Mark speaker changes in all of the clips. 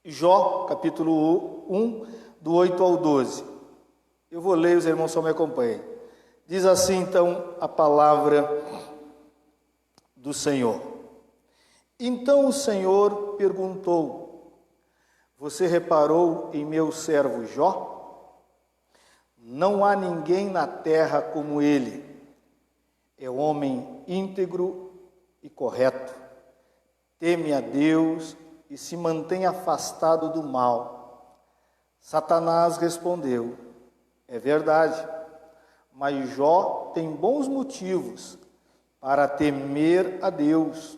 Speaker 1: Jó, capítulo 1, do 8 ao 12. Eu vou ler, os irmãos só me acompanhem. Diz assim então a palavra do Senhor. Então o Senhor perguntou: você reparou em meu servo Jó? Não há ninguém na terra como ele. É homem íntegro e correto. Teme a Deus e se mantém afastado do mal. Satanás respondeu: é verdade, mas Jó tem bons motivos para temer a Deus.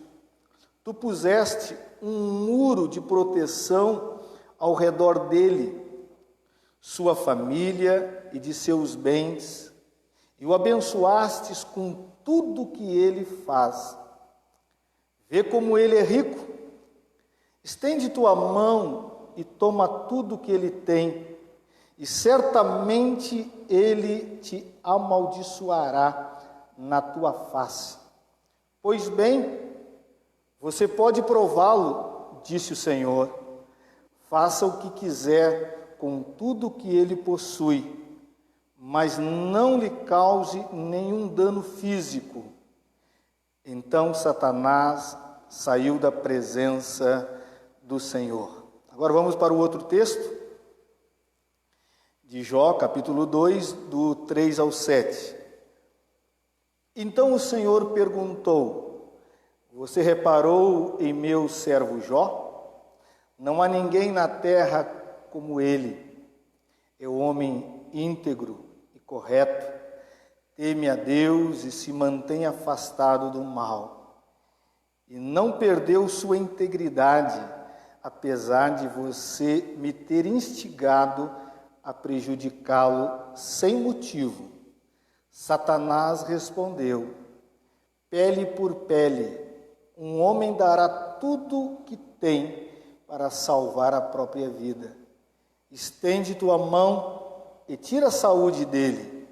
Speaker 1: Tu puseste um muro de proteção ao redor dele, sua família e de seus bens, e o abençoastes com tudo que ele faz. Vê como ele é rico. Estende tua mão e toma tudo que ele tem, e certamente ele te amaldiçoará na tua face. Pois bem, você pode prová-lo, disse o Senhor. Faça o que quiser com tudo que ele possui, mas não lhe cause nenhum dano físico. Então Satanás saiu da presença do Senhor. Agora vamos para o outro texto, de Jó, capítulo 2, do 3 ao 7. Então o Senhor perguntou: você reparou em meu servo Jó? Não há ninguém na terra como ele. É um homem íntegro e correto, teme a Deus e se mantém afastado do mal. E não perdeu sua integridade, apesar de você me ter instigado a prejudicá-lo sem motivo. Satanás respondeu: pele por pele, um homem dará tudo que tem para salvar a própria vida. Estende tua mão e tira a saúde dele,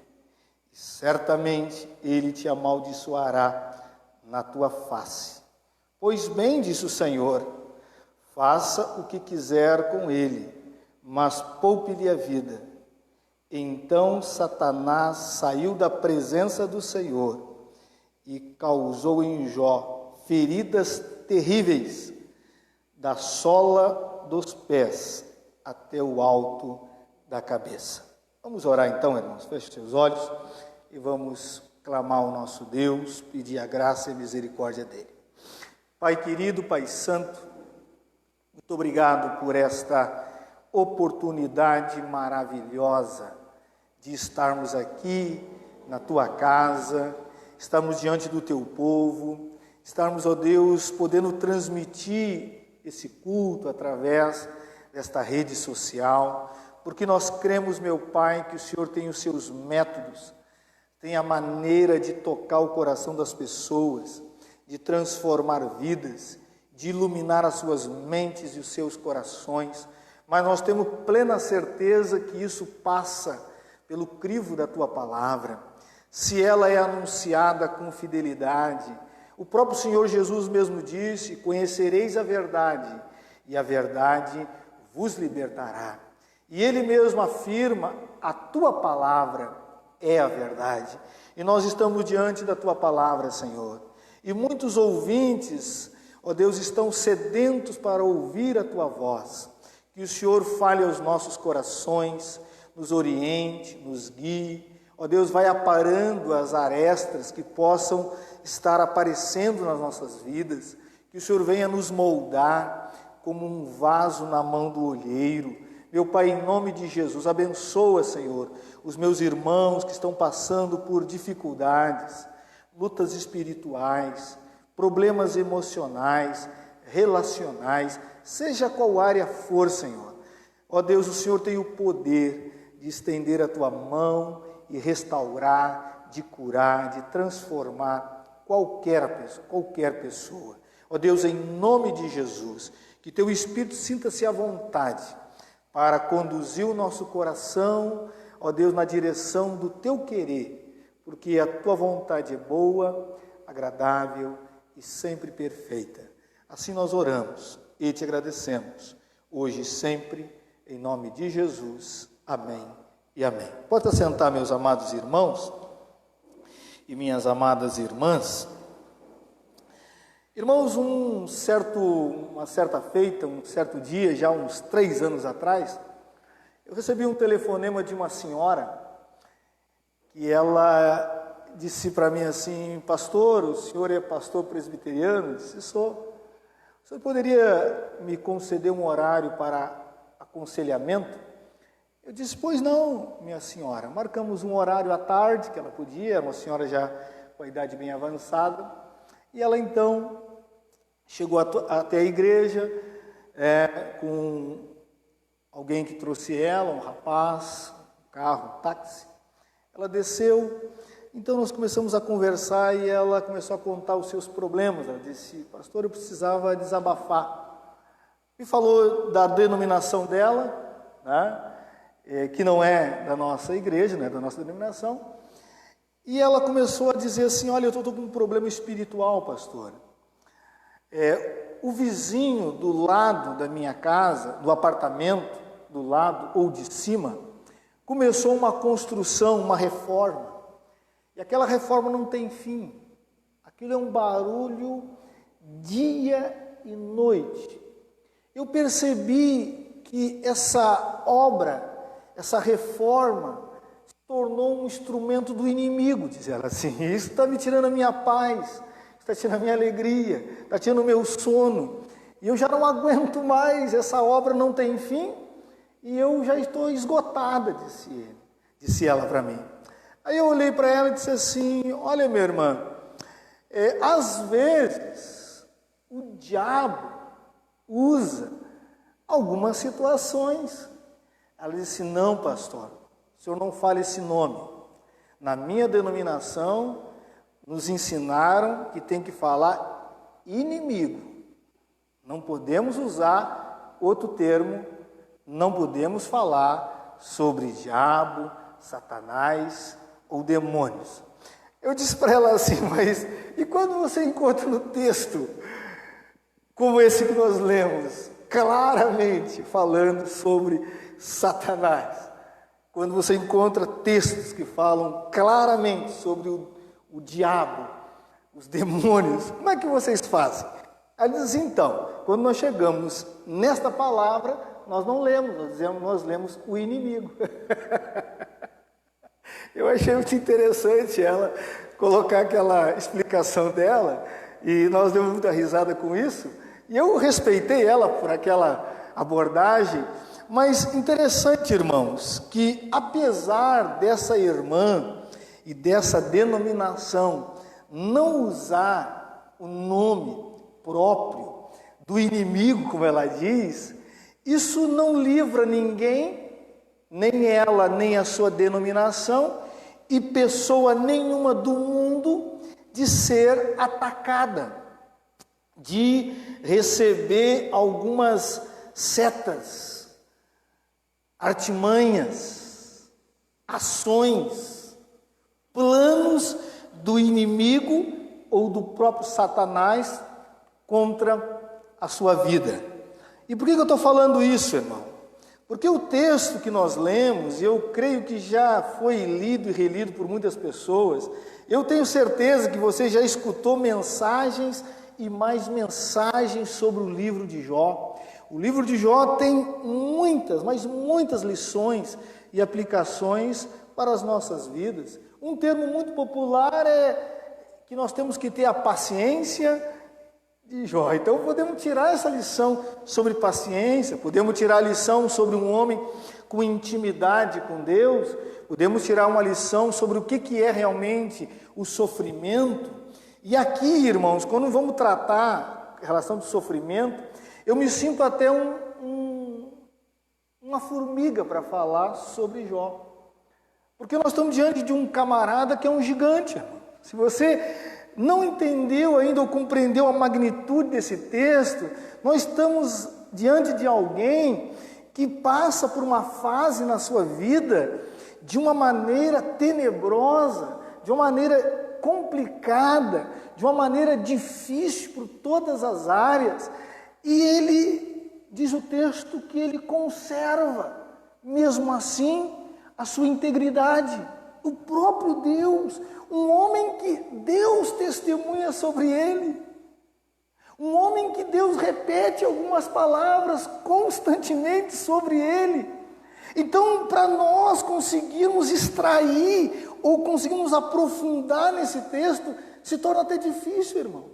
Speaker 1: e certamente ele te amaldiçoará na tua face. Pois bem, disse o Senhor, faça o que quiser com ele, mas poupe-lhe a vida. Então Satanás saiu da presença do Senhor e causou em Jó feridas terríveis, da sola dos pés até o alto da cabeça. Vamos orar então, irmãos. Feche seus olhos e vamos clamar ao nosso Deus, pedir a graça e a misericórdia dele. Pai querido, Pai santo, muito obrigado por esta oportunidade maravilhosa de estarmos aqui na tua casa, estarmos diante do teu povo, estarmos, ó Deus, podendo transmitir esse culto através desta rede social, porque nós cremos, meu Pai, que o Senhor tem os seus métodos, tem a maneira de tocar o coração das pessoas, de transformar vidas, de iluminar as suas mentes e os seus corações, mas nós temos plena certeza que isso passa pelo crivo da tua palavra, se ela é anunciada com fidelidade. O próprio Senhor Jesus mesmo disse: conhecereis a verdade, e a verdade vos libertará. E Ele mesmo afirma: a tua palavra é a verdade. E nós estamos diante da tua palavra, Senhor. E muitos ouvintes, ó Deus, estão sedentos para ouvir a tua voz. Que o Senhor fale aos nossos corações, nos oriente, nos guie. Ó Deus, vai aparando as arestas que possam estar aparecendo nas nossas vidas. Que o Senhor venha nos moldar como um vaso na mão do olheiro. Meu Pai, em nome de Jesus, abençoa, Senhor, os meus irmãos que estão passando por dificuldades, lutas espirituais, problemas emocionais, relacionais, seja qual área for, Senhor. Ó Deus, o Senhor tem o poder de estender a tua mão e restaurar, de curar, de transformar qualquer pessoa. Ó Deus, em nome de Jesus, que teu Espírito sinta-se à vontade para conduzir o nosso coração, ó Deus, na direção do teu querer, porque a tua vontade é boa, agradável e sempre perfeita. Assim nós oramos e te agradecemos. hoje e sempre, em nome de Jesus. Amém e amém. Pode assentar, meus amados irmãos e minhas amadas irmãs. Irmãos, uma certa feita, um certo dia, já uns 3 anos atrás, eu recebi um telefonema de uma senhora que ela disse para mim assim: pastor, o senhor é pastor presbiteriano? Eu disse: sou. O senhor poderia me conceder um horário para aconselhamento? Eu disse: pois não, minha senhora. Marcamos um horário à tarde, que ela podia, era uma senhora já com a idade bem avançada, e ela então chegou até a igreja com alguém que trouxe ela, um rapaz, um carro, um táxi. Ela desceu, então nós começamos a conversar e ela começou a contar os seus problemas. Ela disse: pastor, eu precisava desabafar. Me falou da denominação dela, né, que não é da nossa igreja, não é da nossa denominação. E ela começou a dizer assim: olha, eu estou com um problema espiritual, pastor. O vizinho do lado da minha casa, do apartamento, do lado ou de cima, começou uma construção, uma reforma. E aquela reforma não tem fim. Aquilo é um barulho dia e noite. Eu percebi que essa obra, essa reforma, se tornou um instrumento do inimigo, diz ela assim. Isso está me tirando a minha paz, está tirando a minha alegria, está tirando o meu sono. E eu já não aguento mais, essa obra não tem fim, e eu já estou esgotada, disse ela para mim. Aí eu olhei para ela e disse assim: olha, minha irmã, às vezes o diabo usa algumas situações. Ela disse: não, pastor, o senhor não fale esse nome. Na minha denominação, nos ensinaram que tem que falar inimigo. Não podemos usar outro termo, não podemos falar sobre diabo, Satanás ou demônios. Eu disse para ela assim: mas e quando você encontra no texto, como esse que nós lemos, claramente falando sobre Satanás, quando você encontra textos que falam claramente sobre o diabo, os demônios, como é que vocês fazem? Ela diz assim: então, quando nós chegamos nesta palavra, nós não lemos, nós lemos o inimigo. Eu achei muito interessante ela colocar aquela explicação dela, e nós demos muita risada com isso, e eu respeitei ela por aquela abordagem. Mas interessante, irmãos, que apesar dessa irmã e dessa denominação não usar o nome próprio do inimigo, como ela diz, isso não livra ninguém, nem ela, nem a sua denominação e pessoa nenhuma do mundo, de ser atacada, de receber algumas setas, artimanhas, ações, planos do inimigo ou do próprio Satanás contra a sua vida. E por que eu estou falando isso, irmão? Porque o texto que nós lemos, e eu creio que já foi lido e relido por muitas pessoas, eu tenho certeza que você já escutou mensagens e mais mensagens sobre o livro de Jó. O livro de Jó tem muitas, mas muitas lições e aplicações para as nossas vidas. Um termo muito popular é que nós temos que ter a paciência de Jó. Então podemos tirar essa lição sobre paciência, podemos tirar a lição sobre um homem com intimidade com Deus, podemos tirar uma lição sobre o que é realmente o sofrimento. E aqui, irmãos, quando vamos tratar a relação do sofrimento, eu me sinto até uma formiga para falar sobre Jó. Porque nós estamos diante de um camarada que é um gigante, irmão. Se você não entendeu ainda ou compreendeu a magnitude desse texto, nós estamos diante de alguém que passa por uma fase na sua vida de uma maneira tenebrosa, de uma maneira complicada, de uma maneira difícil por todas as áreas, e ele diz o texto que ele conserva, mesmo assim, a sua integridade. O próprio Deus, um homem que Deus testemunha sobre ele, um homem que Deus repete algumas palavras constantemente sobre ele. Então, para nós conseguirmos extrair ou conseguirmos aprofundar nesse texto, se torna até difícil, irmão.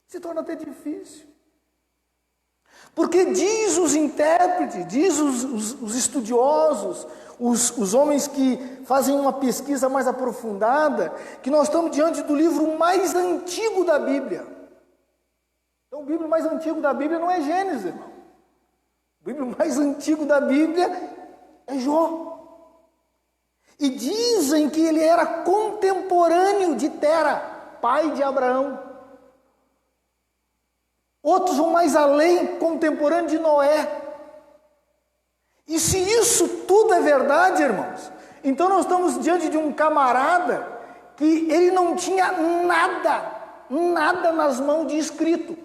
Speaker 1: Se torna até difícil. Porque diz os intérpretes, diz os estudiosos, os homens que fazem uma pesquisa mais aprofundada, que nós estamos diante do livro mais antigo da Bíblia. Então, o livro mais antigo da Bíblia não é Gênesis, irmão. O livro mais antigo da Bíblia é Jó. E dizem que ele era contemporâneo de Tera, pai de Abraão. Outros vão mais além, contemporâneo de Noé. E se isso tudo é verdade, irmãos, então nós estamos diante de um camarada que ele não tinha nada nas mãos de escrito.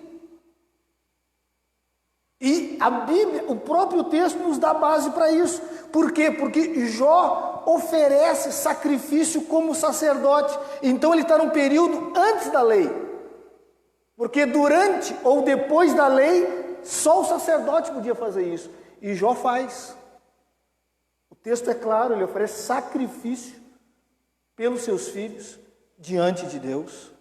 Speaker 1: E a Bíblia, o próprio texto nos dá base para isso. Por quê? Porque Jó oferece sacrifício como sacerdote. Então ele está num período antes da lei. Porque durante ou depois da lei, só o sacerdote podia fazer isso. E Jó faz. O texto é claro, ele oferece sacrifício pelos seus filhos diante de Deus.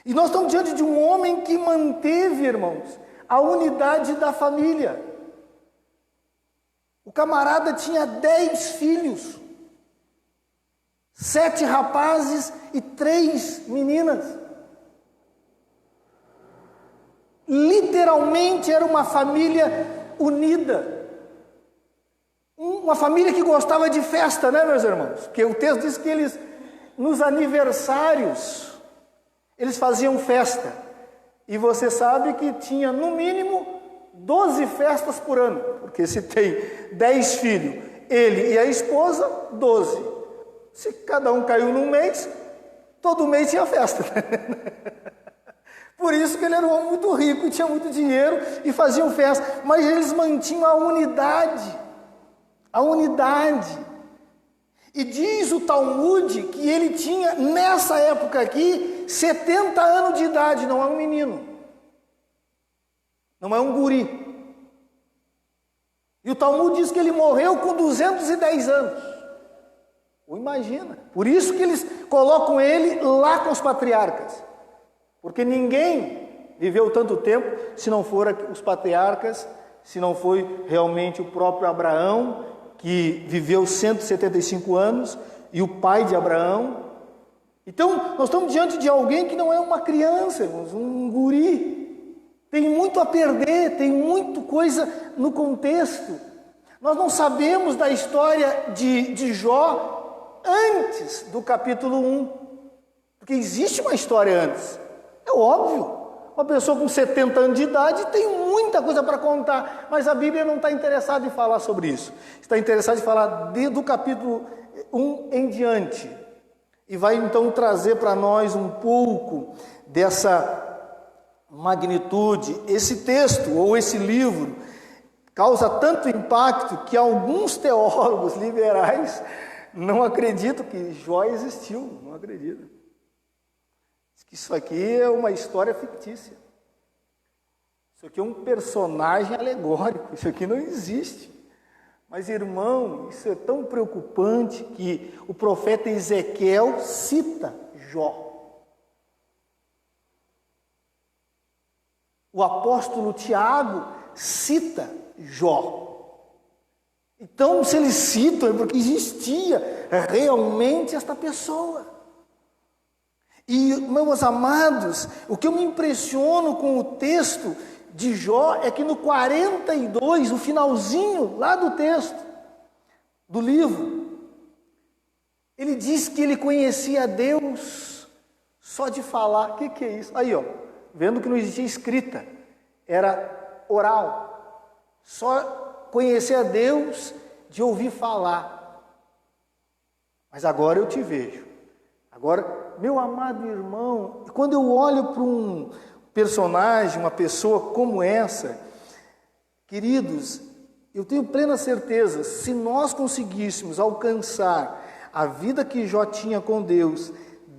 Speaker 1: E nós estamos diante de um homem que manteve, irmãos, a unidade da família. O camarada tinha 10 filhos, 7 rapazes e 3 meninas. Literalmente era uma família unida. Uma família que gostava de festa, né, meus irmãos? Porque o texto diz que eles, nos aniversários, eles faziam festa. E você sabe que tinha, no mínimo, 12 festas por ano. Porque se tem 10 filhos, ele e a esposa, 12. Se cada um caiu num mês, todo mês tinha festa. Por isso que ele era um homem muito rico e tinha muito dinheiro e faziam festa. Mas eles mantinham a unidade. A unidade. E diz o Talmud que ele tinha, nessa época aqui, 70 anos de idade, não é um menino. Não é um guri. E o Talmud diz que ele morreu com 210 anos. Ou imagina. Por isso que eles colocam ele lá com os patriarcas. Porque ninguém viveu tanto tempo se não for os patriarcas, se não foi realmente o próprio Abraão, que viveu 175 anos, e o pai de Abraão. Então, nós estamos diante de alguém que não é uma criança, irmãos, um guri. Tem muito a perder, tem muita coisa no contexto. Nós não sabemos da história de Jó antes do capítulo 1, porque existe uma história antes. É óbvio. Uma pessoa com 70 anos de idade tem muita coisa para contar, mas a Bíblia não está interessada em falar sobre isso. Está interessada em falar do capítulo 1 em diante. E vai então trazer para nós um pouco dessa magnitude. Esse texto ou esse livro causa tanto impacto que alguns teólogos liberais não acreditam que Jó existiu, não acreditam. Que isso aqui é uma história fictícia. Isso aqui é um personagem alegórico. Isso aqui não existe. Mas, irmão, isso é tão preocupante que o profeta Ezequiel cita Jó. O apóstolo Tiago cita Jó. Então, se eles citam, é porque existia realmente esta pessoa. E, meus amados, o que eu me impressiono com o texto de Jó é que no 42, o finalzinho lá do texto, do livro, ele diz que ele conhecia Deus só de falar. O que é isso? Aí, ó, vendo que não existia escrita, era oral. Só conhecer a Deus de ouvir falar. Mas agora eu te vejo. Agora, meu amado irmão, quando eu olho para um personagem, uma pessoa como essa, Queridos, eu tenho plena certeza, se nós conseguíssemos alcançar a vida que Jó tinha com Deus,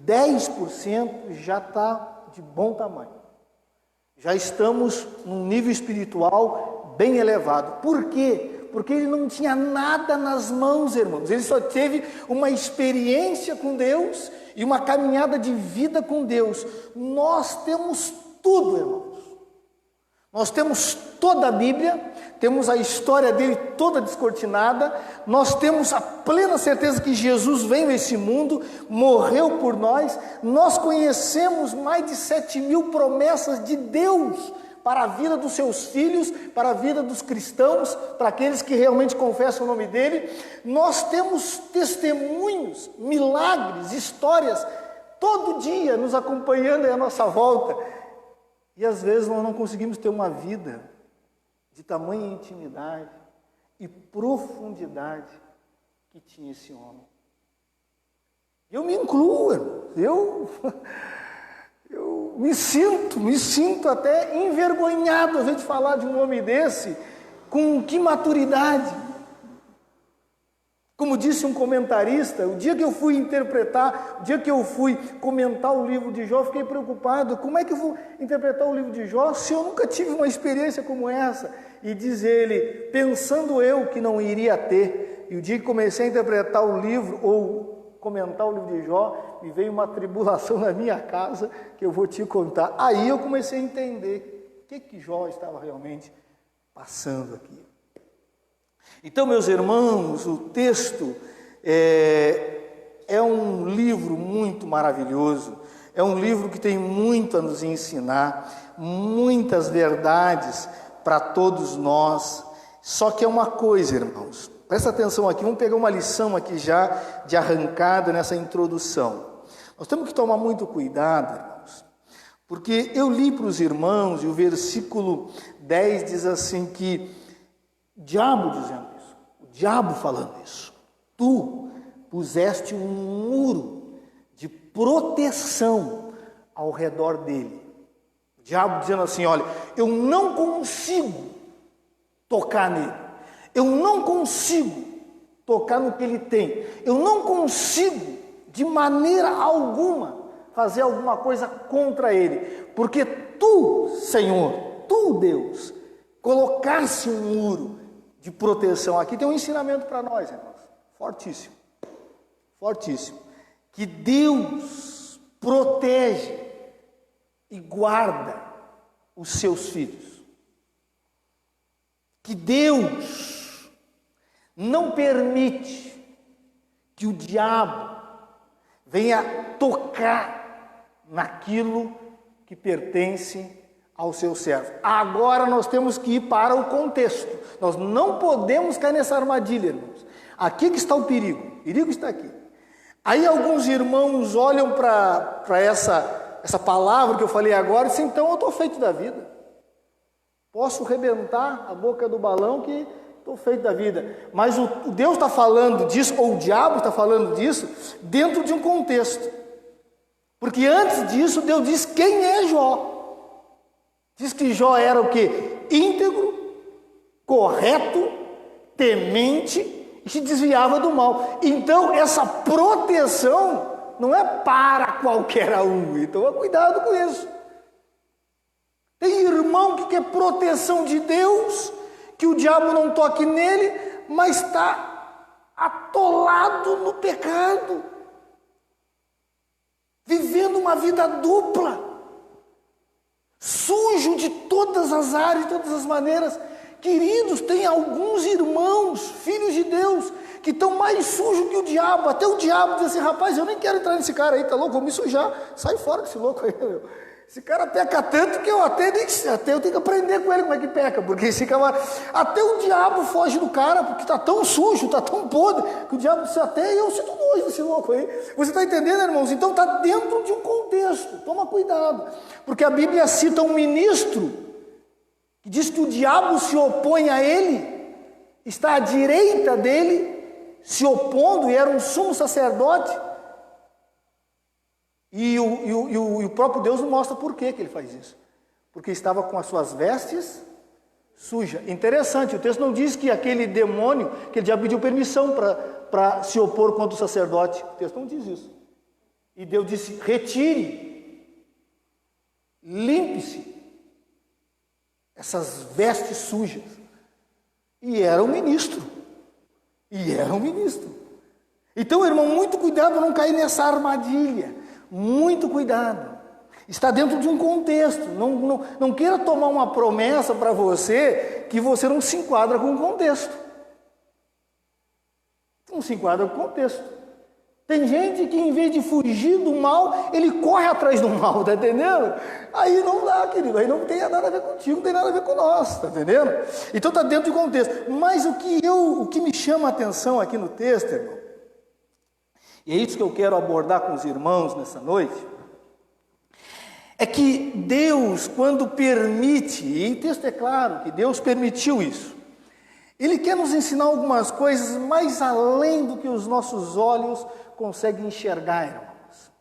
Speaker 1: 10% já está de bom tamanho. Já estamos num nível espiritual bem elevado. Por quê? Porque ele não tinha nada nas mãos, irmãos. Ele só teve uma experiência com Deus e uma caminhada de vida com Deus. Nós temos tudo, irmãos. Nós temos toda a Bíblia, temos a história dele toda descortinada, nós temos a plena certeza que Jesus veio a esse mundo, morreu por nós, nós conhecemos mais de 7.000 promessas de Deus para a vida dos seus filhos, para a vida dos cristãos, para aqueles que realmente confessam o nome dele. Nós temos testemunhos, milagres, histórias, todo dia nos acompanhando à nossa volta. E às vezes nós não conseguimos ter uma vida de tamanha intimidade e profundidade que tinha esse homem. Eu me incluo, eu me sinto até envergonhado às vezes de falar de um homem desse, com que maturidade. Como disse um comentarista, o dia que eu fui interpretar, o dia que eu fui comentar o livro de Jó, fiquei preocupado. Como é que eu vou interpretar o livro de Jó se eu nunca tive uma experiência como essa? E diz ele, pensando eu que não iria ter, e o dia que comecei a interpretar o livro, ou comentar o livro de Jó, me veio uma tribulação na minha casa, que eu vou te contar. Aí eu comecei a entender o que Jó estava realmente passando aqui. Então, meus irmãos, o texto é um livro muito maravilhoso, é um livro que tem muito a nos ensinar, muitas verdades para todos nós. Só que é uma coisa, irmãos, presta atenção aqui, vamos pegar uma lição aqui já de arrancada nessa introdução. Nós temos que tomar muito cuidado, irmãos, porque eu li para os irmãos e o versículo 10 diz assim que o diabo dizendo isso, o diabo falando isso, tu puseste um muro de proteção ao redor dele. O diabo dizendo assim, olha, eu não consigo tocar nele, eu não consigo tocar no que ele tem, eu não consigo de maneira alguma fazer alguma coisa contra ele, porque tu, Senhor, tu, Deus, colocasse um muro de proteção. Aqui tem um ensinamento para nós, irmãos, fortíssimo, fortíssimo, que Deus protege e guarda os seus filhos, que Deus não permite que o diabo venha tocar naquilo que pertence ao seu servo. Agora nós temos que ir para o contexto. Nós não podemos cair nessa armadilha, irmãos. Aqui que está o perigo está aqui. Aí alguns irmãos olham para essa palavra que eu falei agora e dizem, então eu estou feito da vida. Posso rebentar a boca do balão que estou feito da vida. Mas o Deus está falando disso, ou o diabo está falando disso, dentro de um contexto. Porque antes disso, Deus diz quem é Jó. Diz que Jó era o quê? Íntegro, correto, temente e se desviava do mal. Então, essa proteção não é para qualquer um. Então, cuidado com isso. Tem irmão que quer proteção de Deus, que o diabo não toque nele, mas está atolado no pecado, vivendo uma vida dupla, sujo de todas as áreas, de todas as maneiras. Queridos, tem alguns irmãos, filhos de Deus, que estão mais sujos que o diabo. Até o diabo diz assim, rapaz, eu nem quero entrar nesse cara aí, tá louco? Vou me sujar, sai fora desse louco aí, meu. Esse cara peca tanto que eu até eu tenho que aprender com ele como é que peca, porque esse cara, até o diabo foge do cara, porque está tão sujo, está tão podre, que o diabo diz, até eu sinto nojo desse louco aí. Você está entendendo, irmãos? Então está dentro de um contexto, toma cuidado, porque a Bíblia cita um ministro, que diz que o diabo se opõe a ele, está à direita dele, se opondo, e era um sumo sacerdote, e o próprio Deus não mostra por que ele faz isso. Porque estava com as suas vestes suja. Interessante, o texto não diz que aquele demônio, que ele já pediu permissão para se opor contra o sacerdote. O texto não diz isso. E Deus disse: retire, limpe-se essas vestes sujas. E era um ministro. Então, irmão, muito cuidado para não cair nessa armadilha. Muito cuidado. Está dentro de um contexto. Não queira tomar uma promessa para você que você não se enquadra com o contexto. Não se enquadra com o contexto. Tem gente que, em vez de fugir do mal, ele corre atrás do mal, tá entendendo? Aí não dá, querido. Aí não tem nada a ver contigo, não tem nada a ver com nós, tá entendendo? Então está dentro de contexto. Mas o que me chama a atenção aqui no texto, irmão, e é isso que eu quero abordar com os irmãos nessa noite, é que Deus, quando permite, e o texto é claro que Deus permitiu isso, Ele quer nos ensinar algumas coisas mais além do que os nossos olhos conseguem enxergar, irmãos.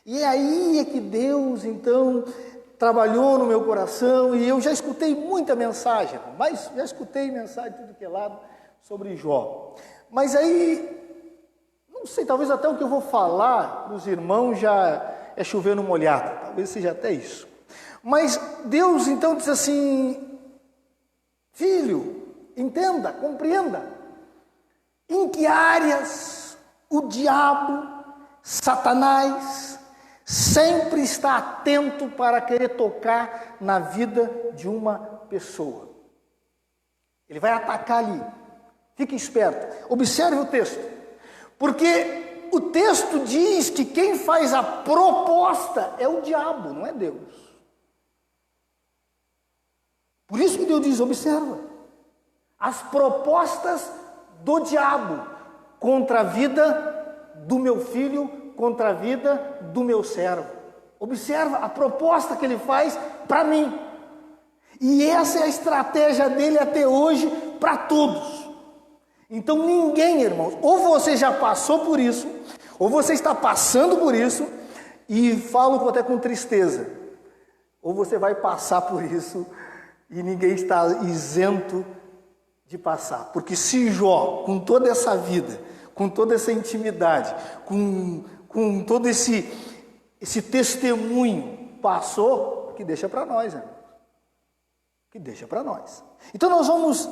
Speaker 1: E é aí que Deus, então, trabalhou no meu coração, e eu já escutei muita mensagem, mas já escutei mensagem de tudo que é lado sobre Jó. Mas aí, não sei, talvez até o que eu vou falar para os irmãos já é chover no molhado, talvez seja até isso. Mas Deus então diz assim: filho, entenda, compreenda, em que áreas o diabo, Satanás, sempre está atento para querer tocar na vida de uma pessoa. Ele vai atacar ali. Fique esperto, observe o texto, porque o texto diz que quem faz a proposta é o diabo, não é Deus. Por isso que Deus diz: observa, as propostas do diabo contra a vida do meu filho, contra a vida do meu servo. Observa a proposta que ele faz para mim. E essa é a estratégia dele até hoje para todos. Então ninguém, irmãos, ou você já passou por isso, ou você está passando por isso, e falo até com tristeza, ou você vai passar por isso, e ninguém está isento de passar. Porque se Jó, com toda essa vida, com toda essa intimidade, com todo esse testemunho passou, que deixa para nós, irmãos. Que deixa para nós. Então nós vamos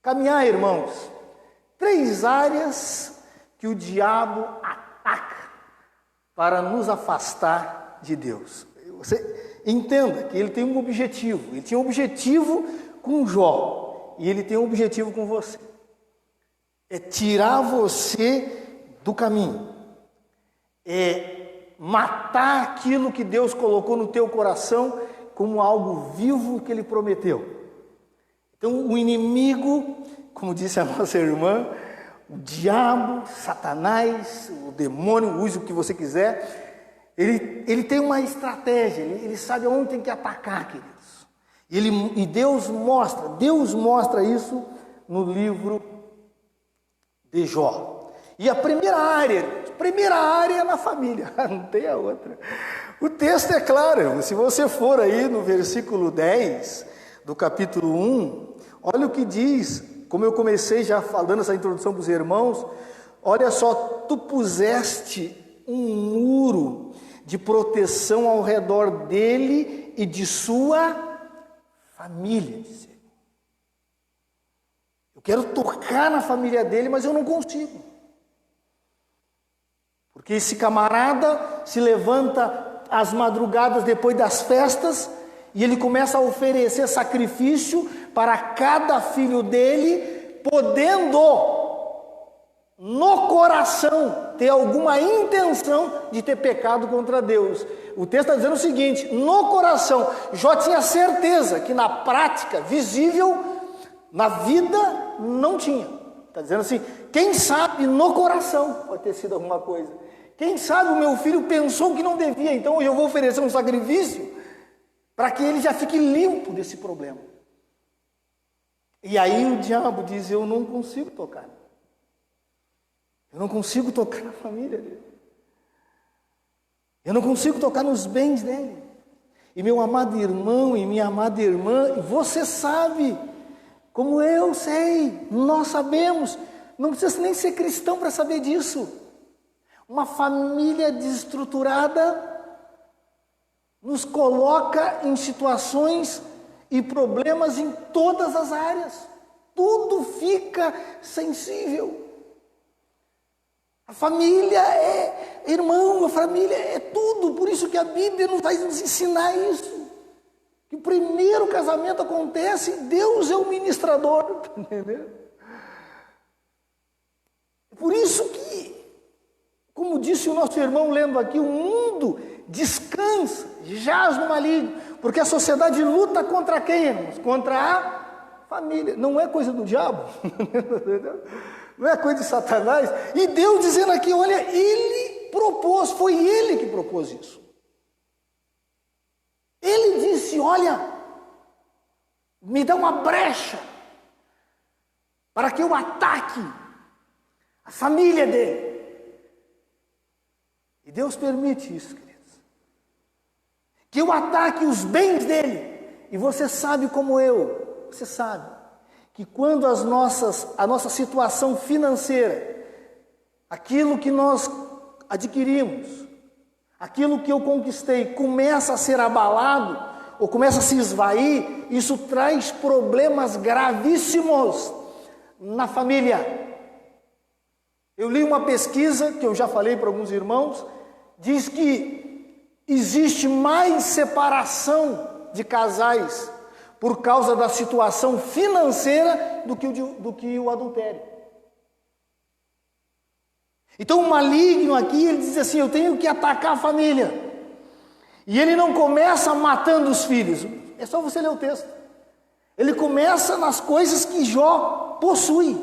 Speaker 1: caminhar, irmãos, 3 áreas que o diabo ataca para nos afastar de Deus. Você entenda que ele tem um objetivo. Ele tinha um objetivo com Jó e ele tem um objetivo com você. É tirar você do caminho. É matar aquilo que Deus colocou no teu coração como algo vivo que ele prometeu. Então o inimigo, como disse a nossa irmã, o diabo, Satanás, o demônio, use o que você quiser, ele tem uma estratégia, ele sabe aonde tem que atacar, queridos. E Deus mostra isso no livro de Jó. E a primeira área é na família, não tem a outra. O texto é claro, se você for aí no versículo 10 do capítulo 1, olha o que diz, como eu comecei já falando essa introdução para os irmãos, olha só: tu puseste um muro de proteção ao redor dele e de sua família. Eu quero tocar na família dele, mas eu não consigo. Porque esse camarada se levanta às madrugadas depois das festas e ele começa a oferecer sacrifício para cada filho dele, podendo no coração ter alguma intenção de ter pecado contra Deus. O texto está dizendo o seguinte: no coração. Jó tinha certeza que na prática, visível, na vida, não tinha. Está dizendo assim: quem sabe no coração pode ter sido alguma coisa. Quem sabe o meu filho pensou que não devia, então eu vou oferecer um sacrifício para que ele já fique limpo desse problema. E aí o diabo diz: eu não consigo tocar. Eu não consigo tocar na família dele. Eu não consigo tocar nos bens dele. E meu amado irmão e minha amada irmã, você sabe, como eu sei, nós sabemos, não precisa nem ser cristão para saber disso. Uma família desestruturada nos coloca em situações e problemas em todas as áreas. Tudo fica sensível. A família irmão, a família é tudo. Por isso que a Bíblia nos vai nos ensinar isso. Que o primeiro casamento acontece, Deus é o ministrador. Entendeu? Por isso que, como disse o nosso irmão lendo aqui, o mundo descansa, jaz no maligno, porque a sociedade luta contra quem, irmãos? Contra a família. Não é coisa do diabo, não é coisa de Satanás. E Deus dizendo aqui, olha, Ele propôs, foi Ele que propôs isso. Ele disse, olha, me dá uma brecha para que eu ataque a família dele. E Deus permite isso, queridos. Que eu ataque os bens dele. E você sabe como eu, você sabe, que quando a nossa situação financeira, aquilo que nós adquirimos, aquilo que eu conquistei, começa a ser abalado, ou começa a se esvair, isso traz problemas gravíssimos na família. Eu li uma pesquisa, que eu já falei para alguns irmãos, diz que existe mais separação de casais por causa da situação financeira do que o adultério. Então o maligno aqui, ele diz assim, eu tenho que atacar a família. E ele não começa matando os filhos. É só você ler o texto. Ele começa nas coisas que Jó possui,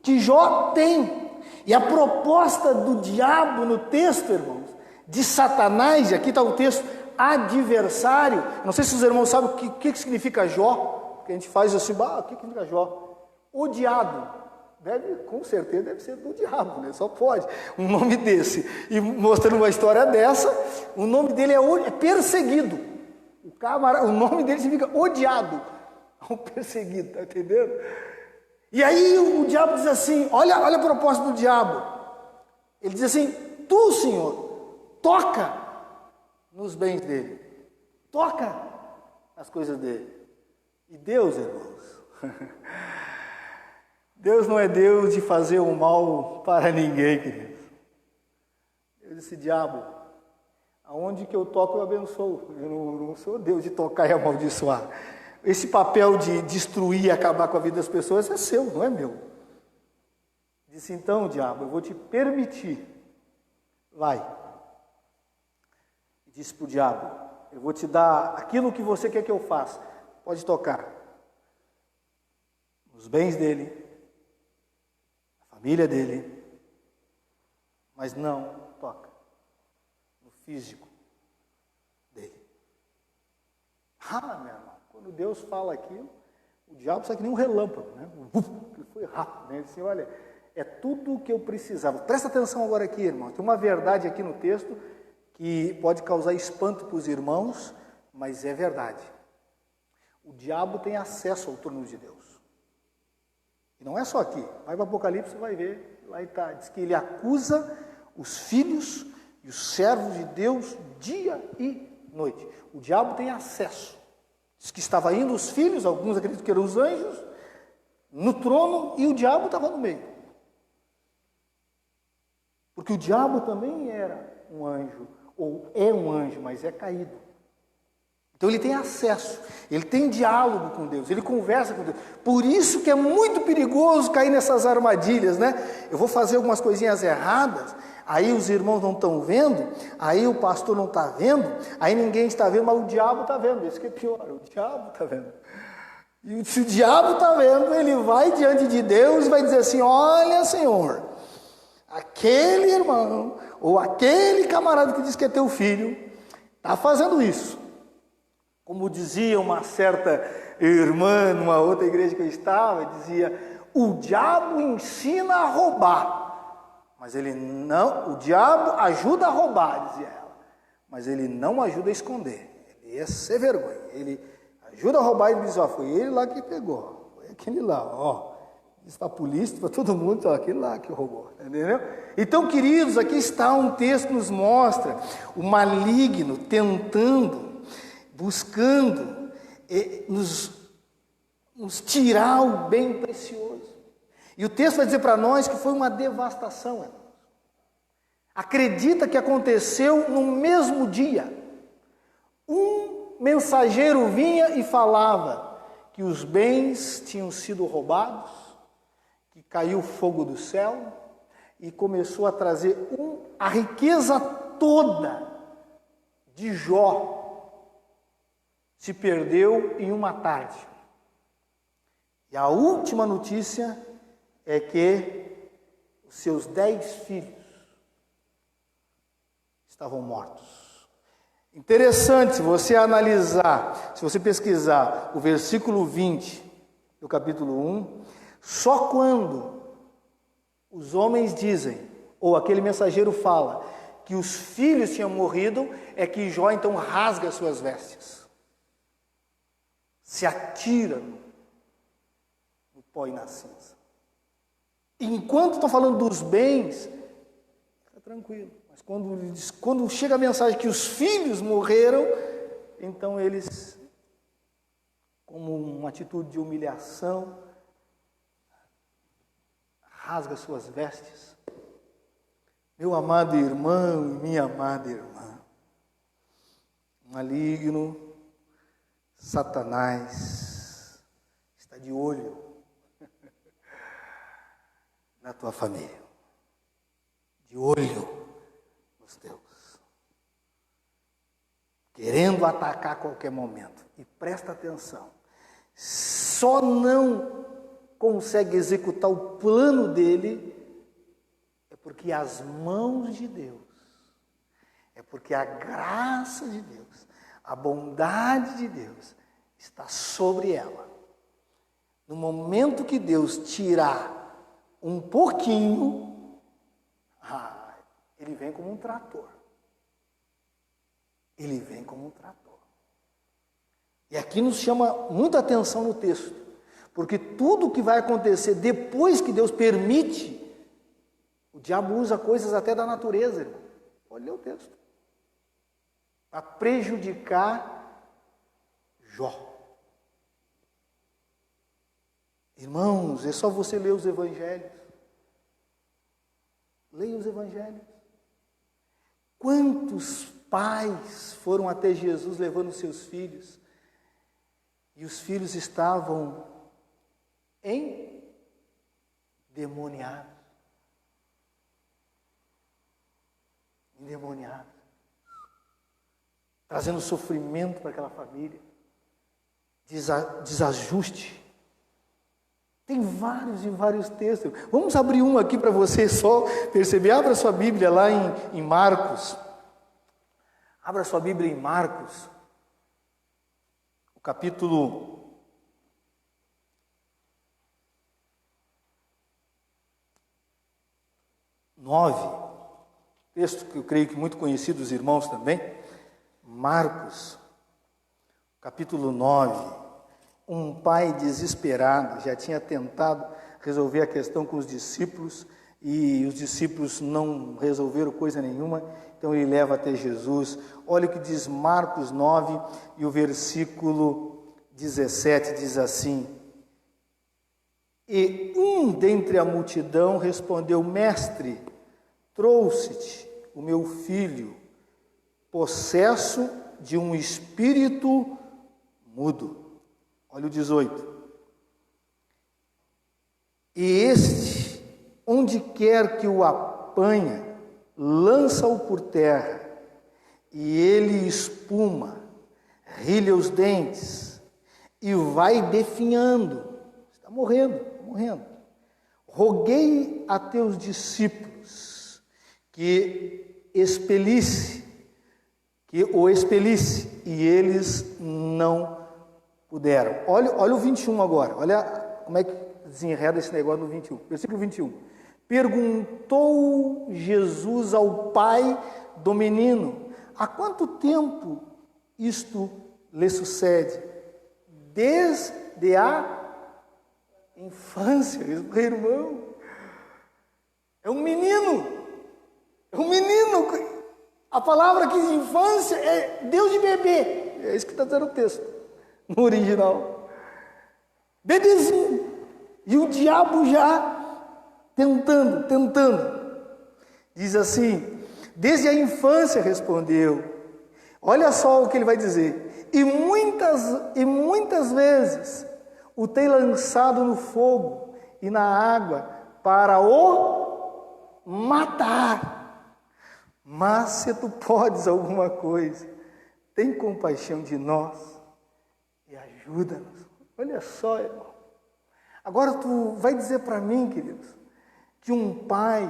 Speaker 1: que Jó tem. E a proposta do diabo no texto, irmãos, de Satanás, aqui está o texto, adversário. Não sei se os irmãos sabem o que significa Jó, porque a gente faz assim, o que significa Jó? Odiado. Com certeza deve ser do diabo, né? Só pode, um nome desse. E mostrando uma história dessa, o nome dele é perseguido. O nome dele significa odiado, o perseguido, tá entendendo? E aí o diabo diz assim, olha a proposta do diabo. Ele diz assim, tu, Senhor, toca nos bens dele, toca nas coisas dele. E Deus, irmãos, Deus não é Deus de fazer o mal para ninguém, queridos. Deus disse, diabo, aonde que eu toco eu abençoo. Eu não sou Deus de tocar e amaldiçoar. Esse papel de destruir e acabar com a vida das pessoas é seu, não é meu. Disse, então, diabo, eu vou te permitir. Vai. Disse para o diabo, eu vou te dar aquilo que você quer que eu faça. Pode tocar. Nos bens dele, na família dele, mas não toca no físico dele. Meu irmão, quando Deus fala aquilo, o diabo sai que nem um relâmpago, né? Ele foi rápido, né? Ele disse, olha, é tudo o que eu precisava. Presta atenção agora aqui, irmão. Tem uma verdade aqui no texto que pode causar espanto para os irmãos, mas é verdade. O diabo tem acesso ao trono de Deus. E não é só aqui. Vai para o Apocalipse, você vai ver. Lá está. Diz que ele acusa os filhos e os servos de Deus dia e noite. O diabo tem acesso. Diz que estava indo os filhos, alguns acreditam que eram os anjos, no trono, e o diabo estava no meio. Porque o diabo também era um anjo, ou é um anjo, mas é caído. Então ele tem acesso, ele tem diálogo com Deus, ele conversa com Deus. Por isso que é muito perigoso cair nessas armadilhas, né? Eu vou fazer algumas coisinhas erradas, aí os irmãos não estão vendo, aí o pastor não está vendo, aí ninguém está vendo, mas o diabo está vendo. Isso que é pior, o diabo está vendo. E se o diabo está vendo, ele vai diante de Deus e vai dizer assim, olha, Senhor, aquele irmão, ou aquele camarada que diz que é teu filho, está fazendo isso. Como dizia uma certa irmã numa outra igreja que eu estava, dizia, o diabo ensina a roubar, mas ele não, o diabo ajuda a roubar, dizia ela, mas ele não ajuda a esconder, ia ser vergonha. Ele ajuda a roubar e diz, ó, foi ele lá que pegou, foi aquele lá, ó. Diz para a polícia, para todo mundo, ó, aquele lá que roubou, entendeu? Então, queridos, aqui está um texto que nos mostra o maligno tentando, buscando nos tirar o bem precioso. E o texto vai dizer para nós que foi uma devastação, irmãos. Acredita que aconteceu no mesmo dia. Um mensageiro vinha e falava que os bens tinham sido roubados, que caiu fogo do céu e começou a trazer a riqueza toda de Jó se perdeu em uma tarde. E a última notícia é que os seus 10 filhos estavam mortos. Interessante, se você analisar, se você pesquisar o versículo 20 do capítulo 1, só quando os homens dizem, ou aquele mensageiro fala, que os filhos tinham morrido, é que Jó então rasga suas vestes, se atira no pó e na cinza. Enquanto estão falando dos bens, fica tranquilo. Mas quando chega a mensagem que os filhos morreram, então eles, como uma atitude de humilhação, rasga suas vestes. Meu amado irmão e minha amada irmã, maligno, Satanás, está de olho na tua família, de olho nos teus, querendo atacar a qualquer momento. E presta atenção, só não consegue executar o plano dele é porque as mãos de Deus, é porque a graça de Deus, a bondade de Deus está sobre ela. No momento que Deus tirar um pouquinho, ele vem como um trator. Ele vem como um trator. E aqui nos chama muita atenção no texto, porque tudo que vai acontecer depois que Deus permite, o diabo usa coisas até da natureza, irmão. Pode ler o texto. Para prejudicar Jó. Irmãos, é só você ler os evangelhos. Leia os evangelhos. Quantos pais foram até Jesus levando seus filhos, e os filhos estavam endemoniados. Endemoniados. Trazendo sofrimento para aquela família. Desajuste. Tem vários e vários textos. Vamos abrir um aqui para você só perceber. Abra sua Bíblia lá em Marcos. Abra sua Bíblia em Marcos. O capítulo 9. Texto que eu creio que muito conhecido dos irmãos também. Marcos, capítulo 9. Um pai desesperado já tinha tentado resolver a questão com os discípulos e os discípulos não resolveram coisa nenhuma, então ele leva até Jesus. Olha o que diz Marcos 9 e o versículo 17 diz assim: e um dentre a multidão respondeu: mestre, trouxe-te o meu filho, possesso de um espírito mudo. Olha o 18. E este, onde quer que o apanha, lança-o por terra, e ele espuma, rilha os dentes, e vai definhando. Está morrendo, morrendo. Roguei a teus discípulos que o expelisse, e eles não puderam. Olha o 21 agora, olha como é que desenreda esse negócio no 21. Versículo 21. Perguntou Jesus ao pai do menino: há quanto tempo isto lhe sucede desde a infância. Meu irmão, é um menino. A palavra aqui de infância é Deus de bebê. É isso que está dizendo o texto, no original. Bebezinho. E o diabo já tentando. Diz assim, desde a infância respondeu. Olha só o que ele vai dizer. E muitas vezes o tem lançado no fogo e na água para o matar. Mas se tu podes alguma coisa, tem compaixão de nós e ajuda-nos. Olha só, irmão. Agora tu vai dizer para mim, queridos, que um pai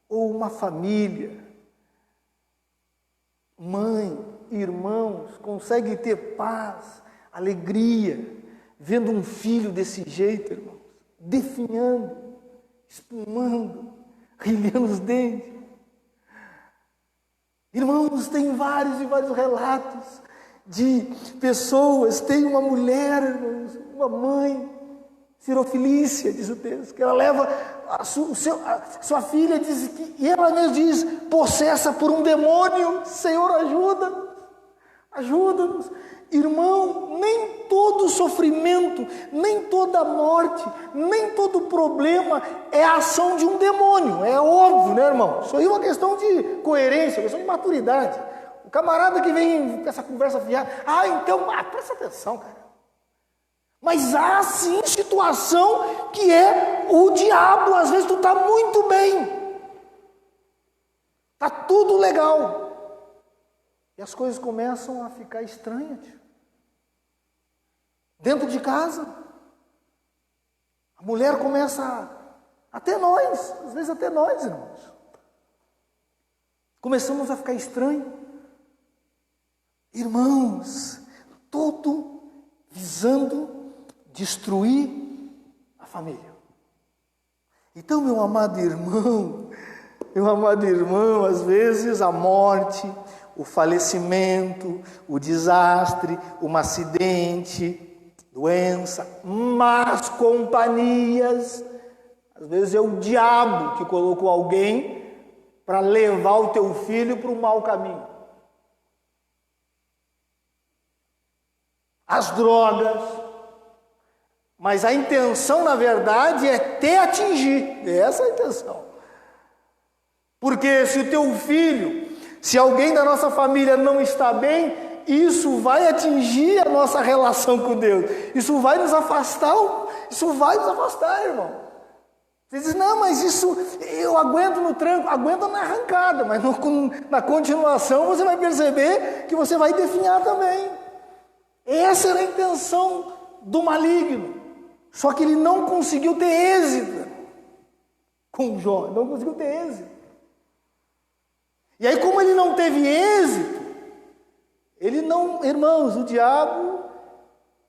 Speaker 1: ou uma família, mãe, irmãos, consegue ter paz, alegria, vendo um filho desse jeito, irmãos, definhando, espumando, rilhando os dentes. Irmãos, tem vários e vários relatos de pessoas, tem uma mulher, irmãos, uma mãe, Cirofilícia, diz o texto, que ela leva sua filha, diz que, e ela mesmo diz, possessa por um demônio. Senhor, ajuda-nos. Irmão, nem todo sofrimento, nem toda morte, nem todo problema é a ação de um demônio. É óbvio, né, irmão? Isso aí é uma questão de coerência, uma questão de maturidade. O camarada que vem com essa conversa fiada, presta atenção, cara. Mas há sim situação que é o diabo. Às vezes tu está muito bem, está tudo legal, e as coisas começam a ficar estranhas. Dentro de casa, a mulher começa, até nós, às vezes até nós, irmãos, começamos a ficar estranho. Irmãos, todo visando destruir a família. Então, meu amado irmão, às vezes a morte, o falecimento, o desastre, um acidente, doença, más companhias, às vezes é o diabo que colocou alguém para levar o teu filho para o mau caminho. As drogas. Mas a intenção, na verdade, é te atingir. Essa é a intenção. Porque se o teu filho, se alguém da nossa família não está bem, isso vai atingir a nossa relação com Deus. Isso vai nos afastar, irmão. Você diz, não, mas isso eu aguento no tranco, aguenta na arrancada, mas na continuação você vai perceber que você vai definhar também. Essa era a intenção do maligno. Só que ele não conseguiu ter êxito com Jó, não conseguiu ter êxito. E aí, como ele não teve êxito, irmãos, o diabo,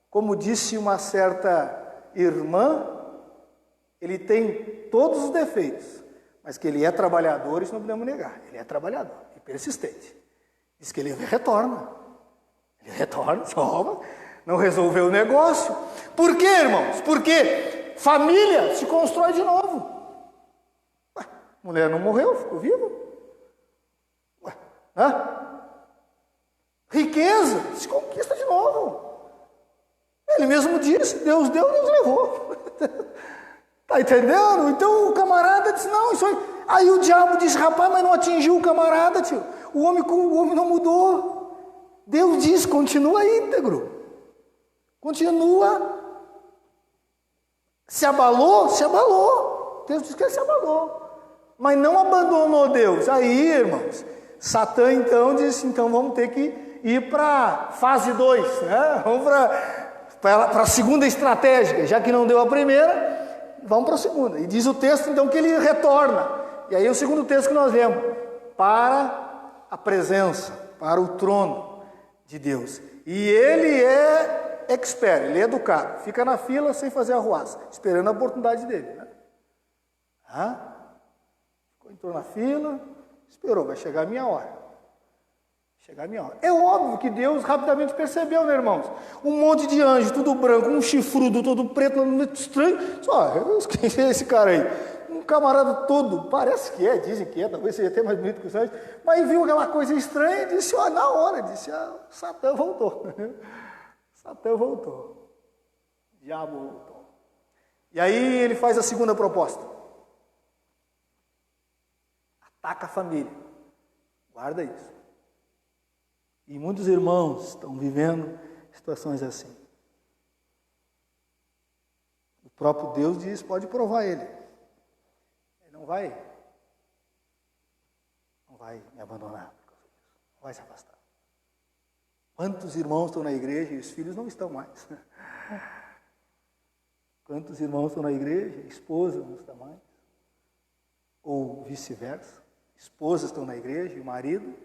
Speaker 1: como disse uma certa irmã, ele tem todos os defeitos, mas que ele é trabalhador, isso não podemos negar, ele é trabalhador e persistente. Diz que ele retorna, não resolveu o negócio. Por quê, irmãos? Porque família se constrói de novo. Mulher não morreu, ficou viva. Riqueza se conquista de novo. Ele mesmo disse, Deus deu, Deus levou. Tá entendendo? Então o camarada disse, não, isso aí o diabo disse, rapaz, mas não atingiu o camarada, tio. O homem não mudou. Deus diz, continua íntegro. Continua. Se abalou. Deus diz que ele se abalou. Mas não abandonou Deus. Aí, irmãos, Satã então disse, então vamos ter que ir para fase 2, né? Vamos para a segunda estratégia. Já que não deu a primeira, vamos para a segunda. E diz o texto então que ele retorna. E aí o segundo texto que nós lemos, para a presença, para o trono de Deus. E ele é expert, ele é educado, fica na fila sem fazer arruaça, esperando a oportunidade dele, né? Entrou na fila, esperou, vai chegar a minha hora. chegar a minha hora. É óbvio que Deus rapidamente percebeu, né, irmãos? Um monte de anjo, tudo branco, um chifrudo, todo preto, muito estranho. Só, quem é esse cara aí? Um camarada todo, parece que é, dizem que é, talvez seja até mais bonito que os anjos, mas viu aquela coisa estranha e disse, ó, na hora, disse, Satã voltou. Satã voltou. O diabo voltou. E aí ele faz a segunda proposta. Ataca a família. Guarda isso. E muitos irmãos estão vivendo situações assim. O próprio Deus diz, pode provar ele. Ele não vai me abandonar. Não vai se afastar. Quantos irmãos estão na igreja e os filhos não estão mais? Quantos irmãos estão na igreja, a esposa não está mais? Ou vice-versa. Esposas estão na igreja e o marido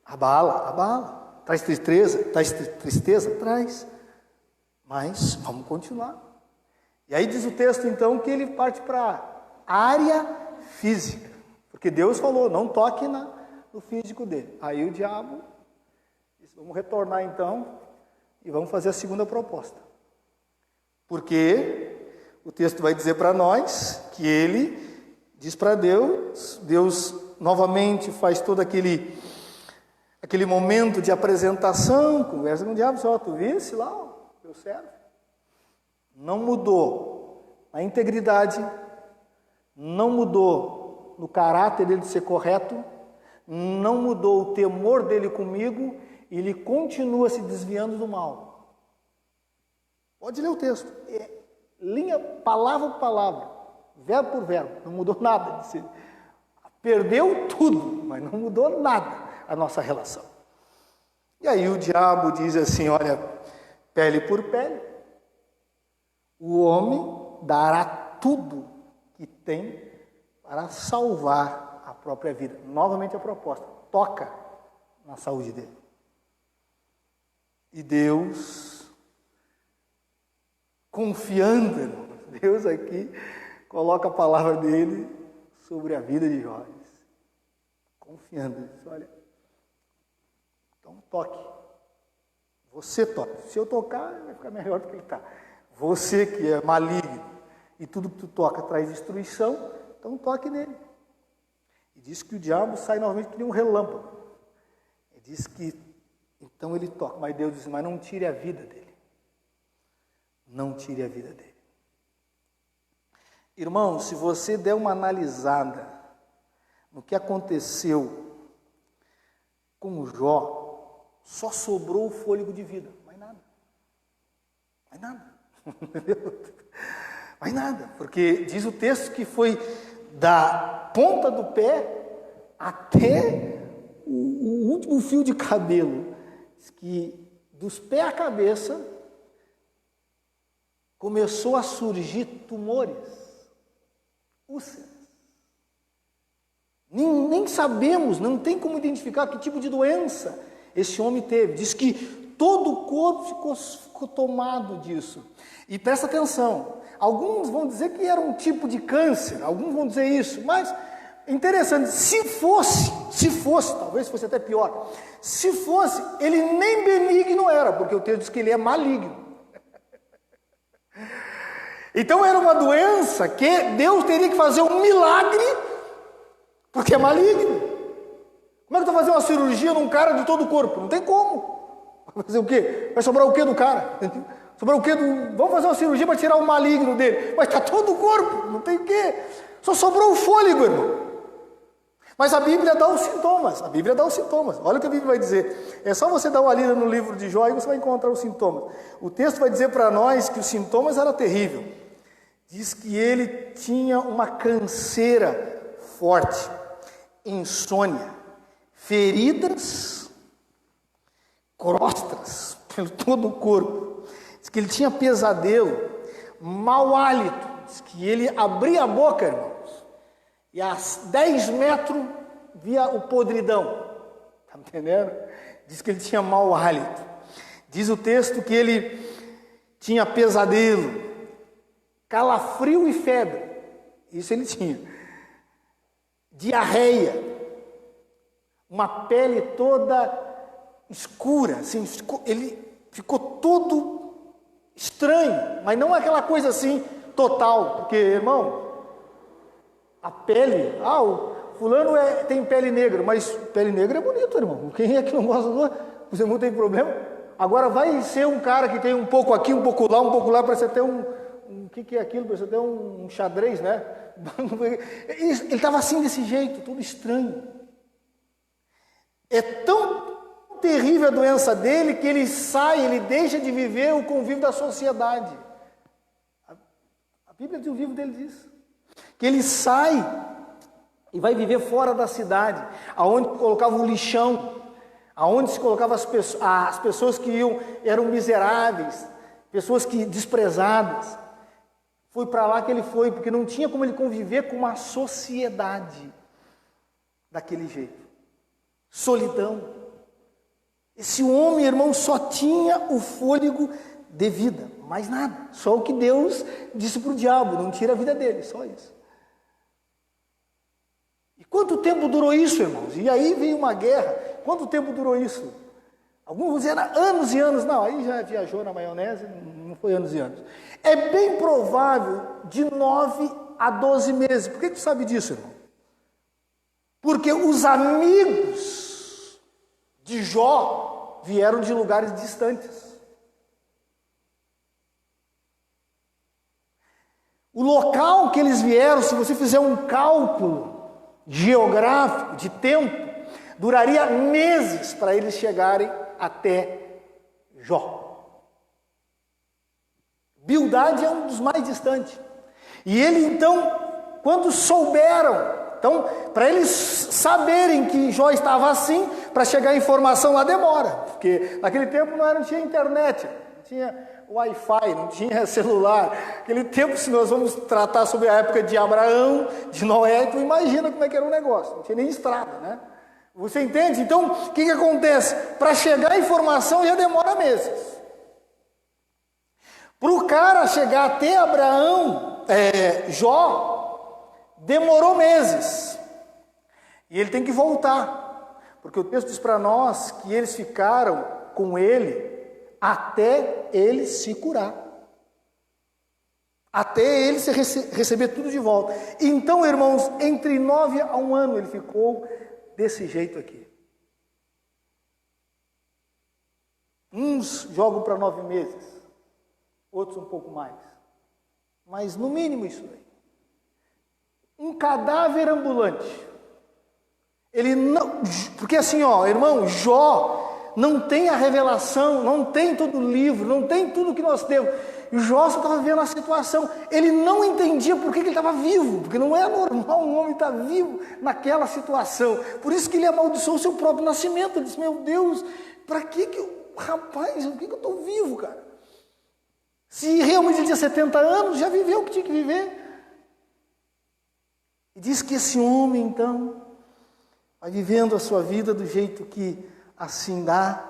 Speaker 1: abala. Traz tristeza, traz. Mas vamos continuar. E aí diz o texto então que ele parte para a área física. Porque Deus falou, não toque no físico dele. Aí o diabo disse, vamos retornar então e vamos fazer a segunda proposta. Porque o texto vai dizer para nós que ele diz para Deus, Deus novamente faz todo aquele momento de apresentação, conversa com o diabo, só tu visse lá, teu servo. Não mudou na integridade, não mudou no caráter dele de ser correto, não mudou o temor dele comigo, e ele continua se desviando do mal. Pode ler o texto, linha, palavra por palavra, verbo por verbo, não mudou nada. Perdeu tudo, mas não mudou nada a nossa relação. E aí o diabo diz assim, olha, pele por pele, o homem dará tudo que tem para salvar a própria vida. Novamente a proposta, toca na saúde dele. E Deus, confiando, irmãos, Deus aqui coloca a palavra dele sobre a vida de Jó. Confiando, diz, olha, então toque. Você toque. Se eu tocar, vai ficar melhor do que ele está. Você que é maligno e tudo que tu toca traz destruição, então toque nele. E diz que o diabo sai novamente que nem um relâmpago. Ele diz que então ele toca, mas Deus diz, mas não tire a vida dele. Não tire a vida dele. Irmão, se você der uma analisada no que aconteceu com Jó, só sobrou o fôlego de vida, mais nada. Mais nada. Mais nada, porque diz o texto que foi da ponta do pé até o último fio de cabelo. Diz que dos pés à cabeça começou a surgir tumores, úlceras. Nem sabemos, não tem como identificar que tipo de doença esse homem teve. Diz que todo o corpo ficou tomado disso. E presta atenção, alguns vão dizer que era um tipo de câncer, alguns vão dizer isso, mas interessante, se fosse, talvez fosse até pior, se fosse, ele nem benigno era, porque o texto diz que ele é maligno. Então era uma doença que Deus teria que fazer um milagre, porque é maligno. Como é que tu vai fazer uma cirurgia num cara de todo o corpo? Não tem como. Vai fazer o quê? Vai sobrar o quê do cara? Sobrar o quê? Vamos fazer uma cirurgia para tirar o maligno dele. Mas está todo o corpo, não tem o quê. Só sobrou o fôlego, irmão. Mas a Bíblia dá os sintomas. Olha o que a Bíblia vai dizer. É só você dar uma lida no livro de Jó e você vai encontrar os sintomas. O texto vai dizer para nós que os sintomas eram terríveis. Diz que ele tinha uma canseira forte, insônia, feridas, crostas pelo todo o corpo. Diz que ele tinha pesadelo, mau hálito. Diz que ele abria a boca, irmãos, e a 10 metros via o podridão. Está entendendo? Diz que ele tinha mau hálito. Diz o texto que ele tinha pesadelo, calafrio e febre. Isso ele tinha. Diarreia. uma pele toda escura, assim, ele ficou todo estranho, mas não aquela coisa assim total, porque, irmão, a pele, o fulano tem pele negra, mas pele negra é bonito, irmão. Quem é que não gosta do outro? Você não tem problema. Agora vai ser um cara que tem um pouco aqui, um pouco lá, parece até o que é aquilo? Parece até um xadrez, né? Ele estava assim desse jeito, todo estranho. É tão terrível a doença dele que ele deixa de viver o convívio da sociedade. A Bíblia diz, o livro dele diz que ele sai e vai viver fora da cidade, aonde colocava um lixão, aonde se colocava as pessoas que eram miseráveis, pessoas que desprezadas. Foi para lá que ele foi, porque não tinha como ele conviver com uma sociedade daquele jeito. Solidão. Esse homem, irmão, só tinha o fôlego de vida, mais nada. Só o que Deus disse para o diabo, não tira a vida dele, só isso. E quanto tempo durou isso, irmãos? E aí veio uma guerra. Quanto tempo durou isso? Alguns diziam anos e anos. Não, aí já viajou na maionese, não foi anos e anos. É bem provável de 9 a 12 meses. Por que tu sabe disso, irmão? Porque os amigos de Jó vieram de lugares distantes. O local que eles vieram, se você fizer um cálculo geográfico de tempo, duraria meses para eles chegarem até Jó. Bildade é um dos mais distantes. E ele então, quando souberam, então, para eles saberem que Jó estava assim, para chegar a informação lá demora, porque naquele tempo não tinha internet, não tinha Wi-Fi, não tinha celular. Naquele tempo, se nós vamos tratar sobre a época de Abraão, de Noé, tu imagina como é que era o negócio, não tinha nem estrada, né? Você entende? Então, o que acontece? Para chegar a informação já demora meses. Para o cara chegar até Jó, demorou meses. E ele tem que voltar. Porque o texto diz para nós que eles ficaram com ele até ele se curar. Até ele receber tudo de volta. Então, irmãos, entre 9 a 1 ano ele ficou desse jeito aqui. Uns jogam para 9 meses, outros um pouco mais. Mas no mínimo isso aí. Um cadáver ambulante. Ele não, porque assim, irmão, Jó não tem a revelação, não tem todo o livro, não tem tudo que nós temos. E Jó só estava vendo a situação. Ele não entendia por que ele estava vivo, porque não é normal um homem estar vivo naquela situação. Por isso que ele amaldiçoou o seu próprio nascimento. Ele disse, meu Deus, para que por que eu estou vivo, cara? Se realmente ele tinha 70 anos, já viveu o que tinha que viver. E diz que esse homem, então, vai vivendo a sua vida do jeito que assim dá.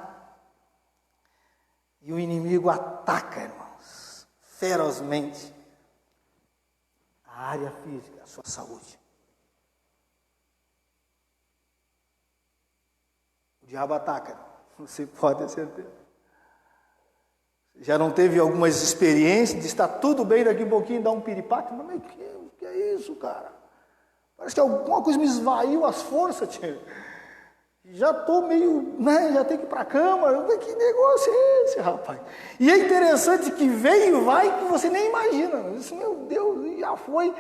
Speaker 1: E o inimigo ataca, irmãos, ferozmente a área física, a sua saúde. O diabo ataca, você pode ter certeza. Já não teve algumas experiências de estar tudo bem, daqui a pouquinho dá um piripaque? Mas que é isso, cara? Parece que alguma coisa me esvaiu as forças, tio. Já estou meio, já tenho que ir para a cama. Que negócio é esse, rapaz? E é interessante que vem e vai que você nem imagina. Eu disse, meu Deus, já foi. O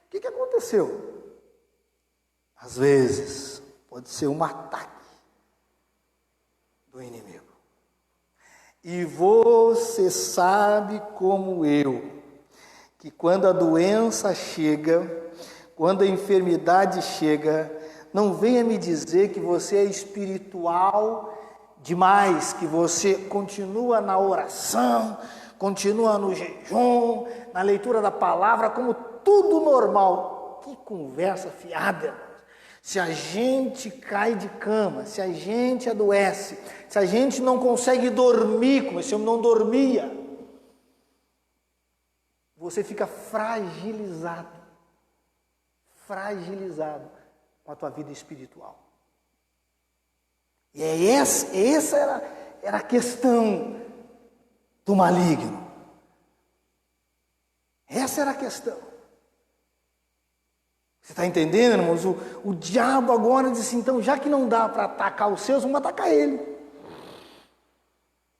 Speaker 1: que aconteceu? Às vezes, pode ser um ataque do inimigo. E você sabe como eu, que quando a doença chega, quando a enfermidade chega, não venha me dizer que você é espiritual demais, que você continua na oração, continua no jejum, na leitura da palavra, como tudo normal. Que conversa fiada, irmãos. Se a gente cai de cama, se a gente adoece, se a gente não consegue dormir, como esse homem não dormia, você fica fragilizado com a tua vida espiritual. E essa era a questão do maligno. Essa era a questão. Você está entendendo, irmãos? O diabo agora disse, então, já que não dá para atacar os seus, vamos atacar ele.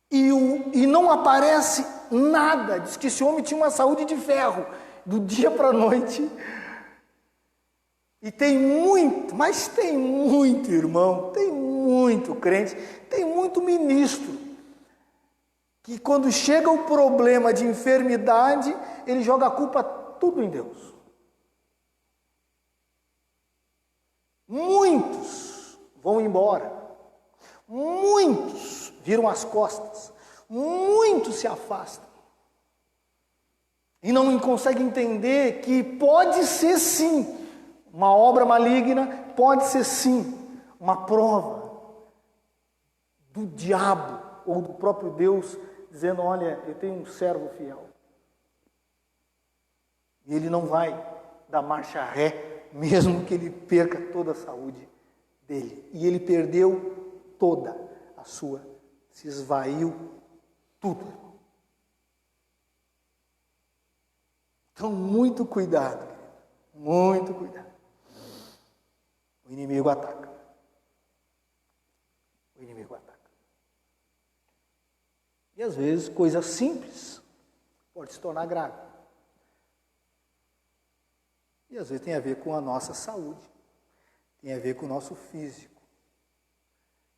Speaker 1: E não aparece nada. Diz que esse homem tinha uma saúde de ferro, do dia para a noite. E tem muito, mas tem muito irmão, tem muito crente, tem muito ministro, que quando chega o problema de enfermidade, ele joga a culpa tudo em Deus. Muitos vão embora, muitos viram as costas, muitos se afastam. E não conseguem entender que pode ser sim uma obra maligna, pode ser sim uma prova do diabo ou do próprio Deus, dizendo, olha, eu tenho um servo fiel. E ele não vai dar marcha ré, mesmo que ele perca toda a saúde dele. E ele perdeu toda a sua, se esvaiu tudo. Então, muito cuidado, querido, muito cuidado. O inimigo ataca. O inimigo ataca. E às vezes, coisas simples pode se tornar grave. E às vezes tem a ver com a nossa saúde. Tem a ver com o nosso físico.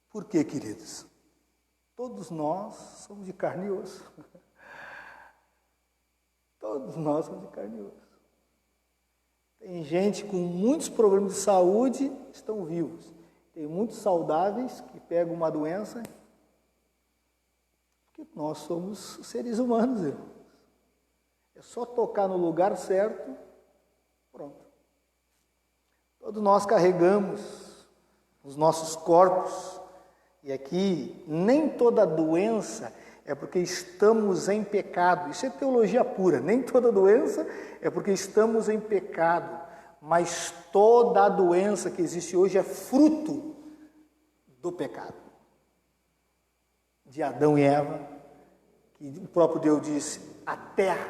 Speaker 1: Por quê, queridos? Todos nós somos de carne e osso. Todos nós somos de carne e osso. Tem gente com muitos problemas de saúde, estão vivos. Tem muitos saudáveis que pegam uma doença, porque nós somos seres humanos, irmãos. É só tocar no lugar certo, pronto. Todos nós carregamos os nossos corpos, e aqui nem toda doença é porque estamos em pecado. Isso é teologia pura. Nem toda doença é porque estamos em pecado. Mas toda a doença que existe hoje é fruto do pecado. De Adão e Eva, que o próprio Deus disse, a terra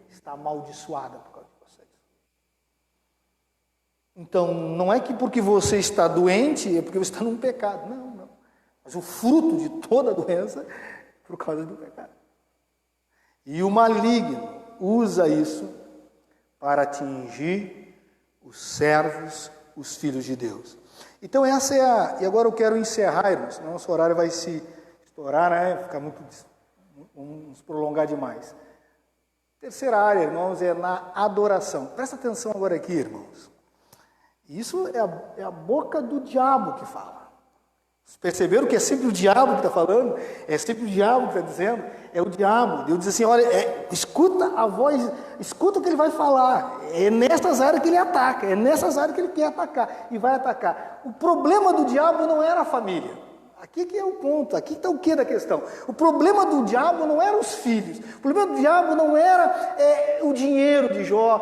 Speaker 1: está amaldiçoada por causa de vocês. Então, não é que porque você está doente, é porque você está num pecado. Não, não. Mas o fruto de toda doença por causa do pecado. E o maligno usa isso para atingir os servos, os filhos de Deus. Então essa é a... E agora eu quero encerrar, irmãos, senão nosso horário vai se estourar, né? Ficar muito... Vamos prolongar demais. Terceira área, irmãos, é na adoração. Presta atenção agora aqui, irmãos. Isso é a boca do diabo que fala. Vocês perceberam que é sempre o diabo que está falando? É sempre o diabo que está dizendo? É o diabo. Deus diz assim, olha, escuta a voz, escuta o que ele vai falar. É nessas áreas que ele ataca, é nessas áreas que ele quer atacar e vai atacar. O problema do diabo não era a família. Aqui que é o ponto, aqui está o que da questão. O problema do diabo não eram os filhos. O problema do diabo não era o dinheiro de Jó,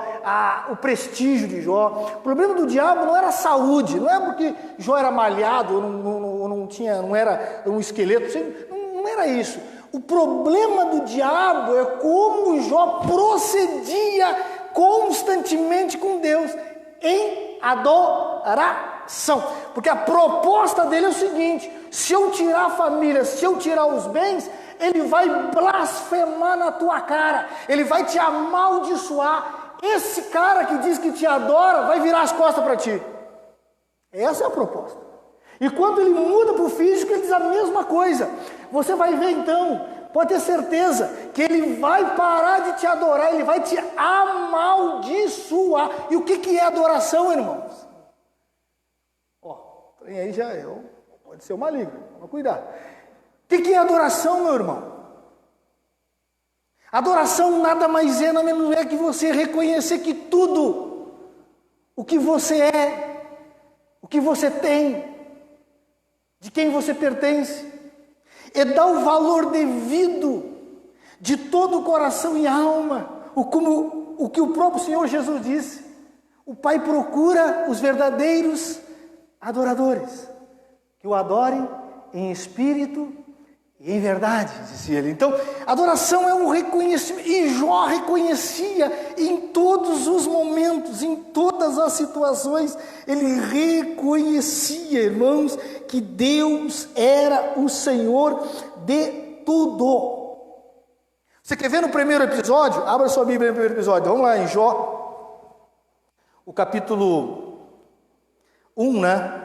Speaker 1: o prestígio de Jó. O problema do diabo não era a saúde. Não é porque Jó era malhado, ou não era um esqueleto. Não era isso. O problema do diabo é como Jó procedia constantemente com Deus em adoração. Porque a proposta dele é o seguinte: se eu tirar a família, se eu tirar os bens, ele vai blasfemar na tua cara, ele vai te amaldiçoar. Esse cara que diz que te adora vai virar as costas para ti. Essa é a proposta. E quando ele muda para o físico, ele diz a mesma coisa. Você vai ver então, pode ter certeza, que ele vai parar de te adorar, ele vai te amaldiçoar. E o que é adoração, irmãos? E aí já pode ser o maligno, mas cuidado. O que é adoração, meu irmão? Adoração nada mais é, nada menos é que você reconhecer que tudo, o que você é, o que você tem, de quem você pertence, é dar o valor devido de todo o coração e alma, o que o próprio Senhor Jesus disse. O Pai procura os verdadeiros adoradores, que o adorem em espírito e em verdade, disse ele. Então, adoração é um reconhecimento, e Jó reconhecia em todos os momentos, em todas as situações, ele reconhecia, irmãos, que Deus era o Senhor de tudo. Você quer ver no primeiro episódio? Abra sua Bíblia no primeiro episódio, vamos lá em Jó, o capítulo 1, né?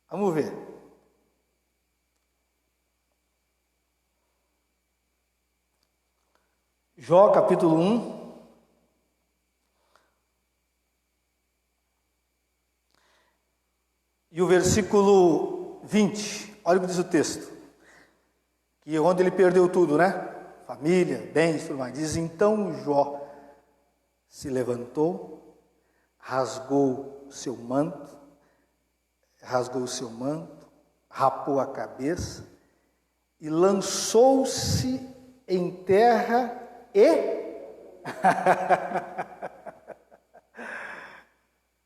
Speaker 1: Vamos ver. Jó, capítulo 1. E o versículo 20. Olha o que diz o texto. Que onde ele perdeu tudo, né? Família, bens, tudo mais. Diz, então Jó se levantou, rasgou o seu manto, rapou a cabeça e lançou-se em terra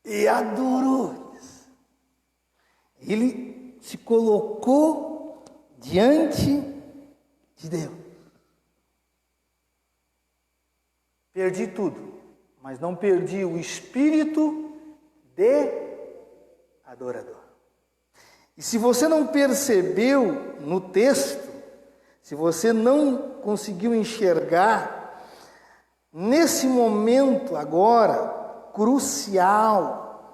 Speaker 1: e adorou. Ele se colocou diante de Deus. Perdi tudo, mas não perdi o espírito de adorador. E se você não percebeu no texto, se você não conseguiu enxergar, nesse momento agora, crucial,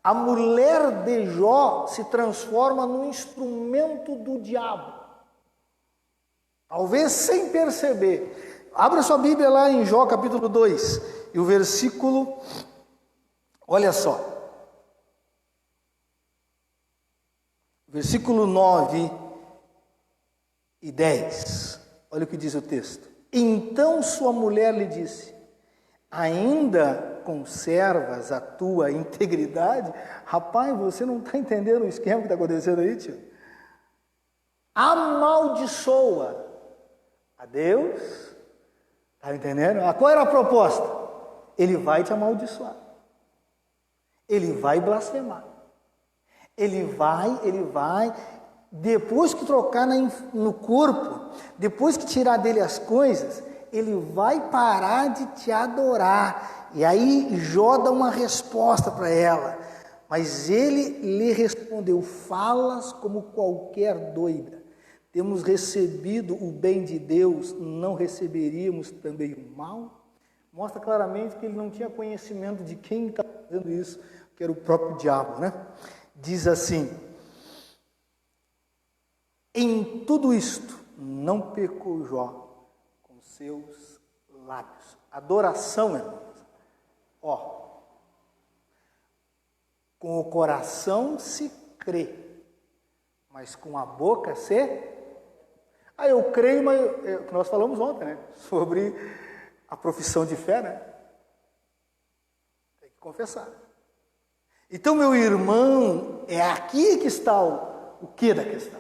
Speaker 1: a mulher de Jó se transforma num instrumento do diabo. Talvez sem perceber. Abra sua Bíblia lá em Jó capítulo 2, e o versículo, olha só. Versículo 9 e 10. Olha o que diz o texto. Então sua mulher lhe disse, ainda conservas a tua integridade? Rapaz, você não está entendendo o esquema que está acontecendo aí, tio? Amaldiçoa a Deus. Está entendendo? Qual era a proposta? Ele vai te amaldiçoar. Ele vai blasfemar. Ele vai, depois que trocar no corpo, depois que tirar dele as coisas, ele vai parar de te adorar. E aí Jó dá uma resposta para ela, mas ele lhe respondeu, falas como qualquer doida. Temos recebido o bem de Deus, não receberíamos também o mal? Mostra claramente que ele não tinha conhecimento de quem está fazendo isso, que era o próprio diabo, né? Diz assim, em tudo isto não pecou Jó com seus lábios. Adoração, irmãos. Com o coração se crê, mas com a boca se... eu creio, mas nós falamos ontem, né? Sobre a profissão de fé, né? Tem que confessar. Então, meu irmão, é aqui que está o que da questão.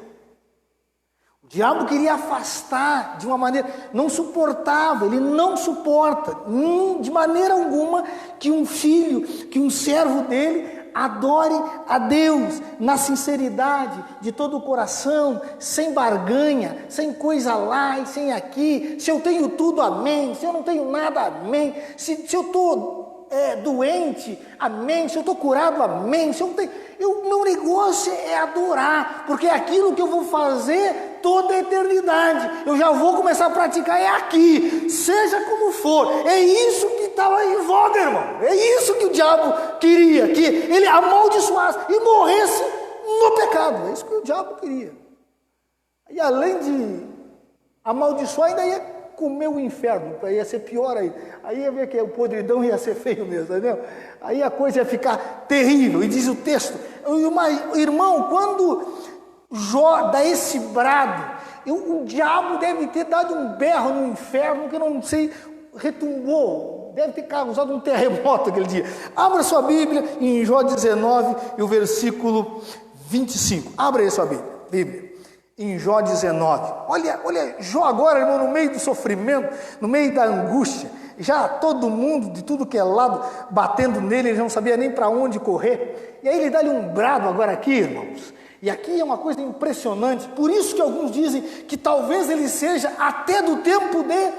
Speaker 1: O diabo queria afastar de uma maneira, não suportava, ele não suporta, de maneira alguma, que um filho, que um servo dele adore a Deus na sinceridade de todo o coração, sem barganha, sem coisa lá e sem aqui. Se eu tenho tudo, amém. Se eu não tenho nada, amém. Se eu estou doente, amém. Se eu estou curado, amém. Se eu tenho, meu negócio é adorar, porque é aquilo que eu vou fazer toda a eternidade. Eu já vou começar a praticar aqui, seja como for. É isso que estava em voga, irmão. É isso que o diabo queria, que ele amaldiçoasse e morresse no pecado. É isso que o diabo queria. E além de amaldiçoar, ainda ia comer o inferno, ia ser pior aí. Aí ia ver que o podridão ia ser feio mesmo, entendeu? Aí a coisa ia ficar terrível. E diz o texto, irmão, quando Jó dá esse brado, o diabo deve ter dado um berro no inferno, que eu não sei, retumbou, deve ter causado um terremoto aquele dia. Abra sua Bíblia em Jó 19 e o versículo 25. Abra aí sua Bíblia. Em Jó 19, olha Jó agora, irmão, no meio do sofrimento, no meio da angústia,
Speaker 2: já todo mundo, de tudo que é lado, batendo nele, ele não sabia nem para onde correr. E aí ele dá-lhe um brado agora aqui, irmãos. E aqui é uma coisa impressionante, por isso que alguns dizem que talvez ele seja até do tempo de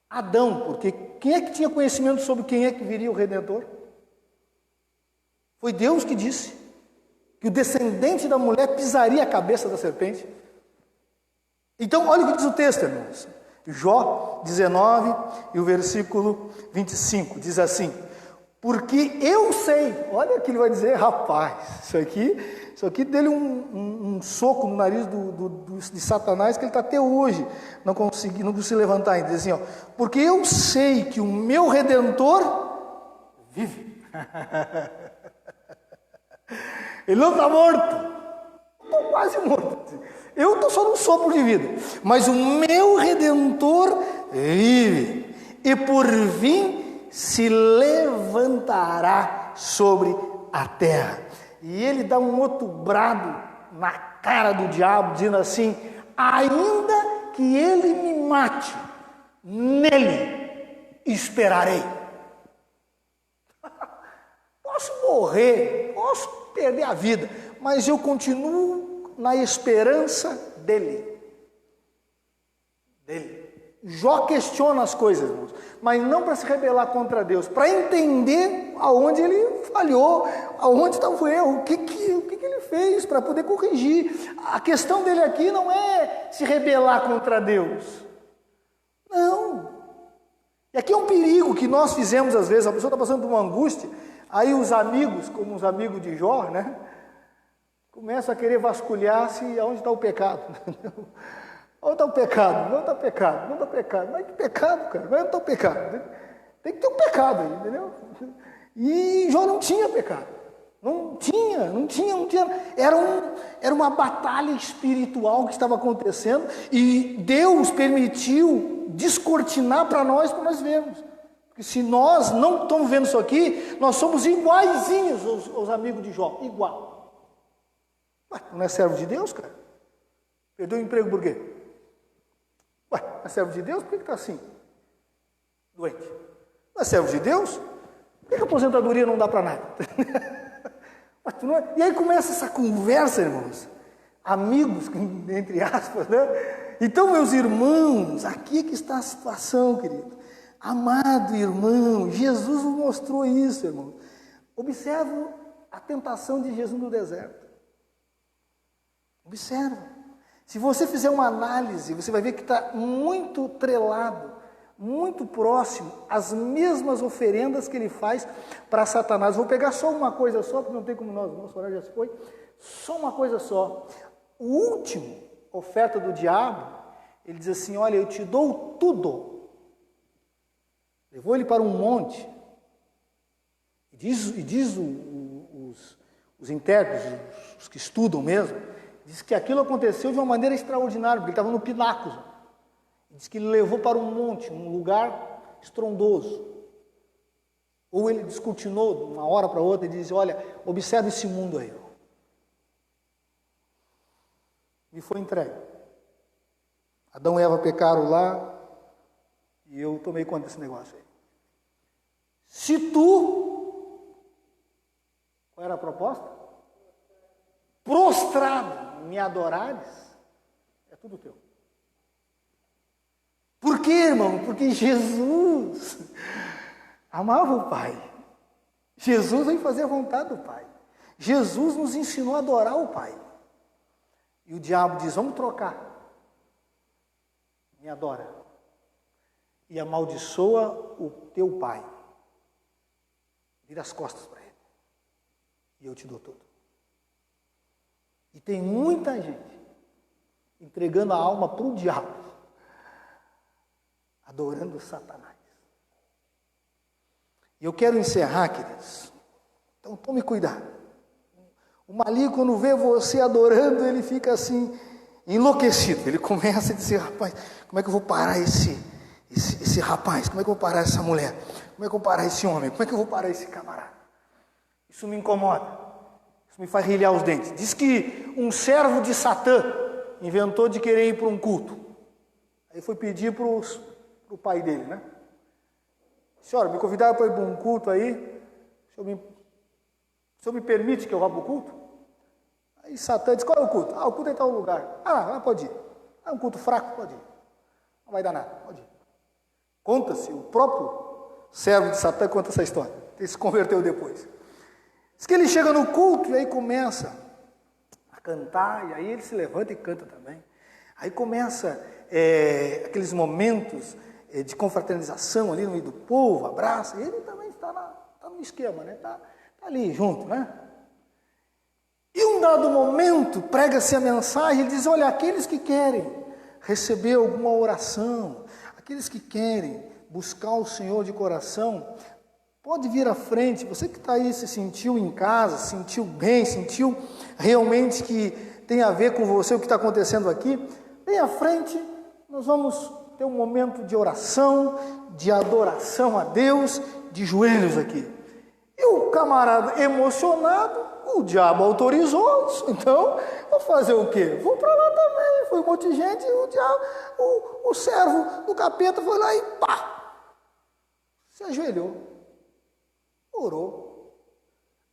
Speaker 2: Adão, porque quem é que tinha conhecimento sobre quem é que viria o Redentor? Foi Deus que disse que o descendente da mulher pisaria a cabeça da serpente. Então, olha o que diz o texto, irmãos. Jó 19 e o versículo 25, diz assim: porque eu sei, olha o que ele vai dizer, rapaz, isso aqui dele um soco no nariz de Satanás, que ele está até hoje, não conseguiu se levantar ainda, diz assim, ó, porque eu sei que o meu Redentor vive. Ele não está morto, estou quase morto, eu estou só num sopro de vida, mas o meu Redentor vive, e por fim se levantará sobre a terra. E ele dá um outro brado na cara do diabo, dizendo assim: ainda que ele me mate, nele esperarei. Posso morrer, posso perder a vida, mas eu continuo na esperança dele. Jó questiona as coisas, irmãos, mas não para se rebelar contra Deus, para entender aonde ele falhou, aonde está o erro, o que ele fez para poder corrigir. A questão dele aqui não é se rebelar contra Deus, não. E aqui é um perigo que nós fizemos às vezes. A pessoa está passando por uma angústia, aí os amigos, como os amigos de Jó, né, começam a querer vasculhar se aonde está o pecado. Onde está o pecado? Não está pecado, não está pecado. Mas que pecado, cara? Onde está o pecado? Tem que ter um pecado aí, entendeu? E Jó não tinha pecado. Não tinha. Era uma batalha espiritual que estava acontecendo e Deus permitiu descortinar para nós vermos. Porque se nós não estamos vendo isso aqui, nós somos iguaizinhos aos amigos de Jó. Igual. Ué, não é servo de Deus, cara? Perdeu o emprego por quê? Ué, não é servo de Deus? Por que está assim? Doente. Não é servo de Deus? Por que a aposentadoria não dá para nada? E aí começa essa conversa, irmãos. Amigos, entre aspas, né? Então, meus irmãos, aqui é que está a situação, querido. Amado irmão, Jesus nos mostrou isso, irmão. Observa a tentação de Jesus no deserto. Observa. Se você fizer uma análise, você vai ver que está muito trelado, muito próximo, às mesmas oferendas que ele faz para Satanás. Vou pegar só uma coisa só, porque não tem como nosso horário já se foi. Só uma coisa só. O último oferta do diabo, ele diz assim: olha, eu te dou tudo. Levou ele para um monte. E diz os intérpretes, os que estudam mesmo, diz que aquilo aconteceu de uma maneira extraordinária, porque ele estava no pináculo. Diz que ele levou para um monte, um lugar estrondoso. Ou ele descortinou de uma hora para outra e diz: olha, observa esse mundo aí. E foi entregue. Adão e Eva pecaram lá, e eu tomei conta desse negócio aí. Se tu, qual era a proposta? Prostrado me adorares, é tudo teu. Por quê, irmão? Porque Jesus amava o Pai. Jesus veio fazer a vontade do Pai. Jesus nos ensinou a adorar o Pai. E o diabo diz: vamos trocar. Me adora. E amaldiçoa o teu pai. Vira as costas para ele. E eu te dou tudo. E tem muita gente entregando a alma para o diabo, adorando Satanás. E eu quero encerrar, queridos. Então tome cuidado. O maligno, quando vê você adorando, ele fica assim, enlouquecido. Ele começa a dizer: rapaz, como é que eu vou parar esse rapaz? Como é que eu vou parar essa mulher? Como é que eu vou parar esse homem? Como é que eu vou parar esse camarada? Isso me incomoda. Isso me faz rilhar os dentes. Diz que um servo de Satã inventou de querer ir para um culto. Aí foi pedir para o pai dele, né? senhora, me convidaram para ir para um culto aí, o senhor me permite que eu vá para o culto? Aí Satã diz, qual é o culto? O culto é em tal lugar. Lá pode ir. É um culto fraco, pode ir. Não vai dar nada, pode ir. Conta-se, o próprio servo de Satã conta essa história. Ele se converteu depois. Diz que ele chega no culto e aí começa a cantar, e aí ele se levanta e canta também. Aí começa aqueles momentos de confraternização ali no meio do povo, abraça, e ele também está no esquema, né? Está ali junto, né? E um dado momento, prega-se a mensagem, ele diz, olha, aqueles que querem receber alguma oração, aqueles que querem buscar o Senhor de coração, pode vir à frente. Você que está aí se sentiu em casa, se sentiu bem, sentiu realmente que tem a ver com você o que está acontecendo aqui, vem à frente, nós vamos ter um momento de oração, de adoração a Deus, de joelhos aqui. E o camarada emocionado, o diabo autorizou isso, então vou fazer o quê? Vou para lá também. Foi um monte de gente, e o diabo, o servo do capeta foi lá e pá! Se ajoelhou, orou,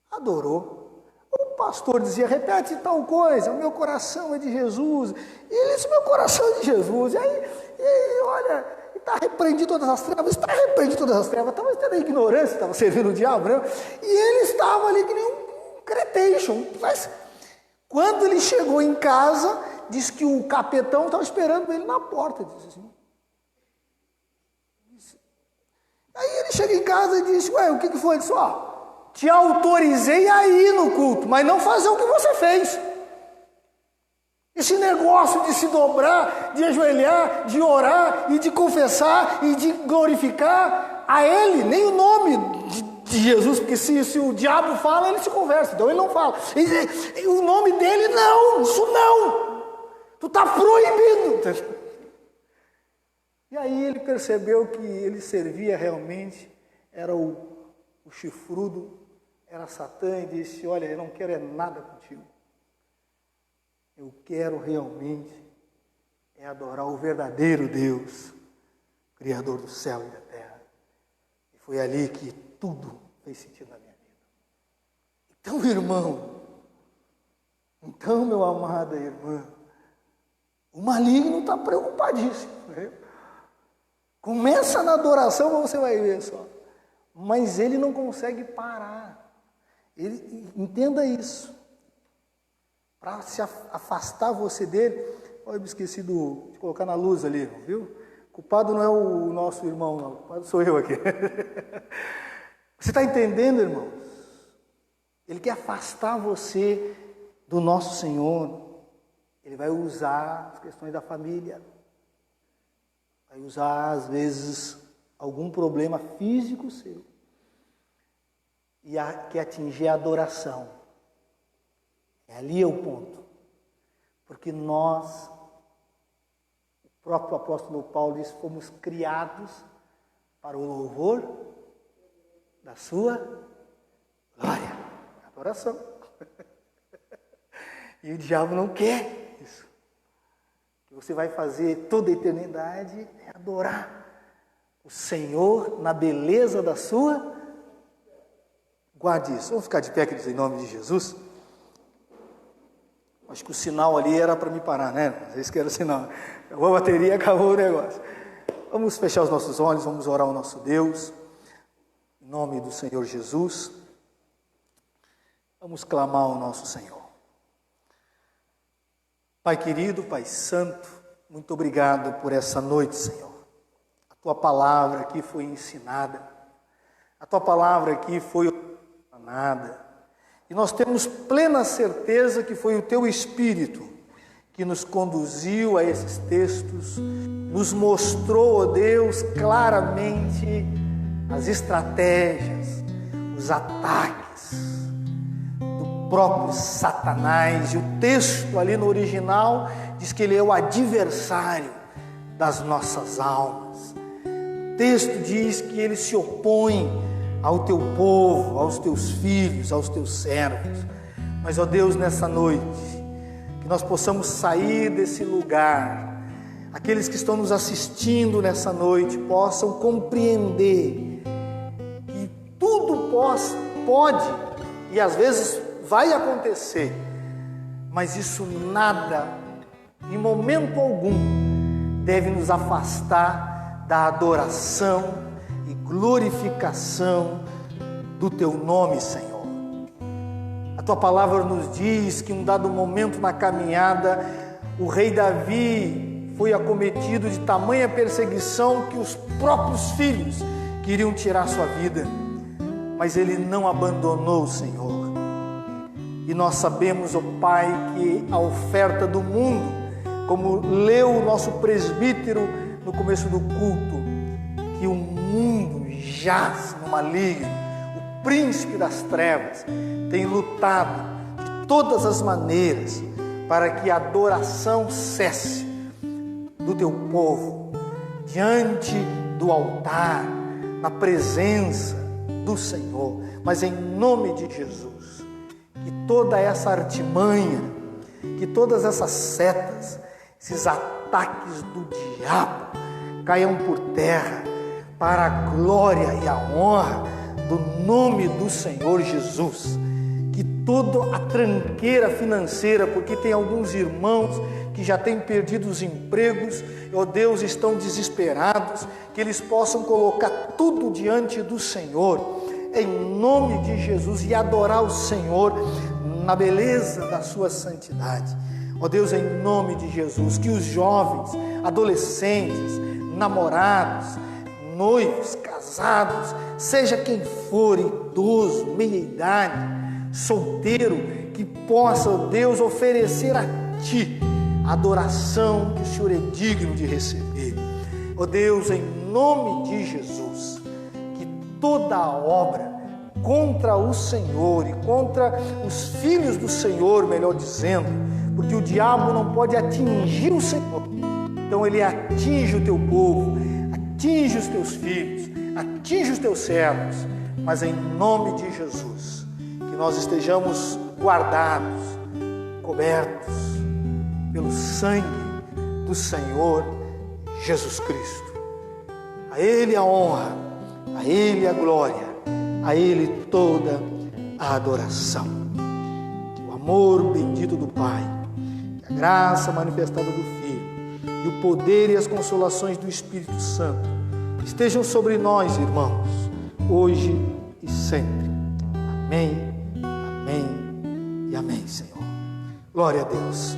Speaker 2: adorou. O pastor dizia, repete tal coisa, o meu coração é de Jesus. E ele disse, meu coração é de Jesus. E aí olha, está repreendido todas as trevas, está repreendido todas as trevas. Estava tendo ignorância, estava servindo o diabo, né? E ele estava ali que nem um cretation. Mas quando ele chegou em casa, diz que o capetão estava esperando ele na porta. Diz assim. Aí ele chega em casa e diz, ué, o que foi? Ele disse, te autorizei a ir no culto, mas não fazer o que você fez. Esse negócio de se dobrar, de ajoelhar, de orar e de confessar e de glorificar a Ele, nem o nome de Jesus, porque se o diabo fala, ele se conversa, então ele não fala. O nome dele, não, isso não. Tu está proibido. E aí ele percebeu que ele servia realmente, era o chifrudo, era Satã, e disse, olha, eu não quero nada contigo. Eu quero realmente adorar o verdadeiro Deus, Criador do céu e da terra. E foi ali que tudo fez sentido na minha vida. Então, meu amado irmão, o maligno está preocupadíssimo. Né? Começa na adoração, você vai ver só. Mas ele não consegue parar. Entenda isso. Para se afastar você dele, eu me esqueci de colocar na luz ali, viu? O culpado não é o nosso irmão, não. O culpado sou eu aqui. Você está entendendo, irmãos? Ele quer afastar você do nosso Senhor. Ele vai usar as questões da família. Vai usar, às vezes, algum problema físico seu. E quer atingir a adoração. Ali é o ponto. Porque nós, o próprio apóstolo Paulo diz, fomos criados para o louvor da sua glória. Adoração. E o diabo não quer isso. O que você vai fazer toda a eternidade é adorar o Senhor na beleza da sua. Guarde isso. Vamos ficar de pé, queridos, em nome de Jesus. Acho que o sinal ali era para me parar, né? Esse que era o sinal. Acabou a bateria, acabou o negócio. Vamos fechar os nossos olhos, vamos orar ao nosso Deus. Em nome do Senhor Jesus. Vamos clamar ao nosso Senhor. Pai querido, Pai santo, muito obrigado por essa noite, Senhor. A Tua palavra aqui foi ensinada. A Tua palavra aqui foi nada. E nós temos plena certeza que foi o Teu Espírito que nos conduziu a esses textos, nos mostrou, ó Deus, claramente as estratégias, os ataques do próprio Satanás. E o texto ali no original diz que ele é o adversário das nossas almas. O texto diz que ele se opõe ao Teu povo, aos Teus filhos, aos Teus servos. Mas, ó Deus, nessa noite, que nós possamos sair desse lugar, aqueles que estão nos assistindo nessa noite possam compreender pode e às vezes vai acontecer, mas isso nada, em momento algum, deve nos afastar da adoração e glorificação do Teu nome, Senhor. A Tua palavra nos diz que em um dado momento na caminhada, o rei Davi foi acometido de tamanha perseguição que os próprios filhos queriam tirar sua vida, mas ele não abandonou o Senhor. E nós sabemos, ó Pai, que a oferta do mundo, como leu o nosso presbítero no começo do culto, que o mundo jaz no maligno, o príncipe das trevas tem lutado de todas as maneiras para que a adoração cesse do teu povo, diante do altar, na presença do Senhor. Mas em nome de Jesus, que toda essa artimanha, que todas essas setas, esses ataques do diabo caiam por terra, para a glória e a honra do nome do Senhor Jesus. Que toda a tranqueira financeira, porque tem alguns irmãos que já têm perdido os empregos, ó Deus, estão desesperados, que eles possam colocar tudo diante do Senhor, em nome de Jesus, e adorar o Senhor na beleza da sua santidade. Ó Deus, em nome de Jesus, que os jovens, adolescentes, namorados, noivos, casados, seja quem for, idoso, meia-idade, solteiro, que possa, ó Deus, oferecer a Ti a adoração que o Senhor é digno de receber. Ó Deus, em nome de Jesus, que toda a obra contra o Senhor e contra os filhos do Senhor, melhor dizendo, porque o diabo não pode atingir o Senhor, então ele atinge o teu povo, atinge os teus filhos, atinge os teus servos, mas em nome de Jesus, que nós estejamos guardados, cobertos pelo sangue do Senhor Jesus Cristo. A Ele a honra, a Ele a glória, a Ele toda a adoração. O amor bendito do Pai, a graça manifestada do Filho e o poder e as consolações do Espírito Santo estejam sobre nós, irmãos, hoje e sempre. Amém, amém e amém, Senhor. Glória a Deus.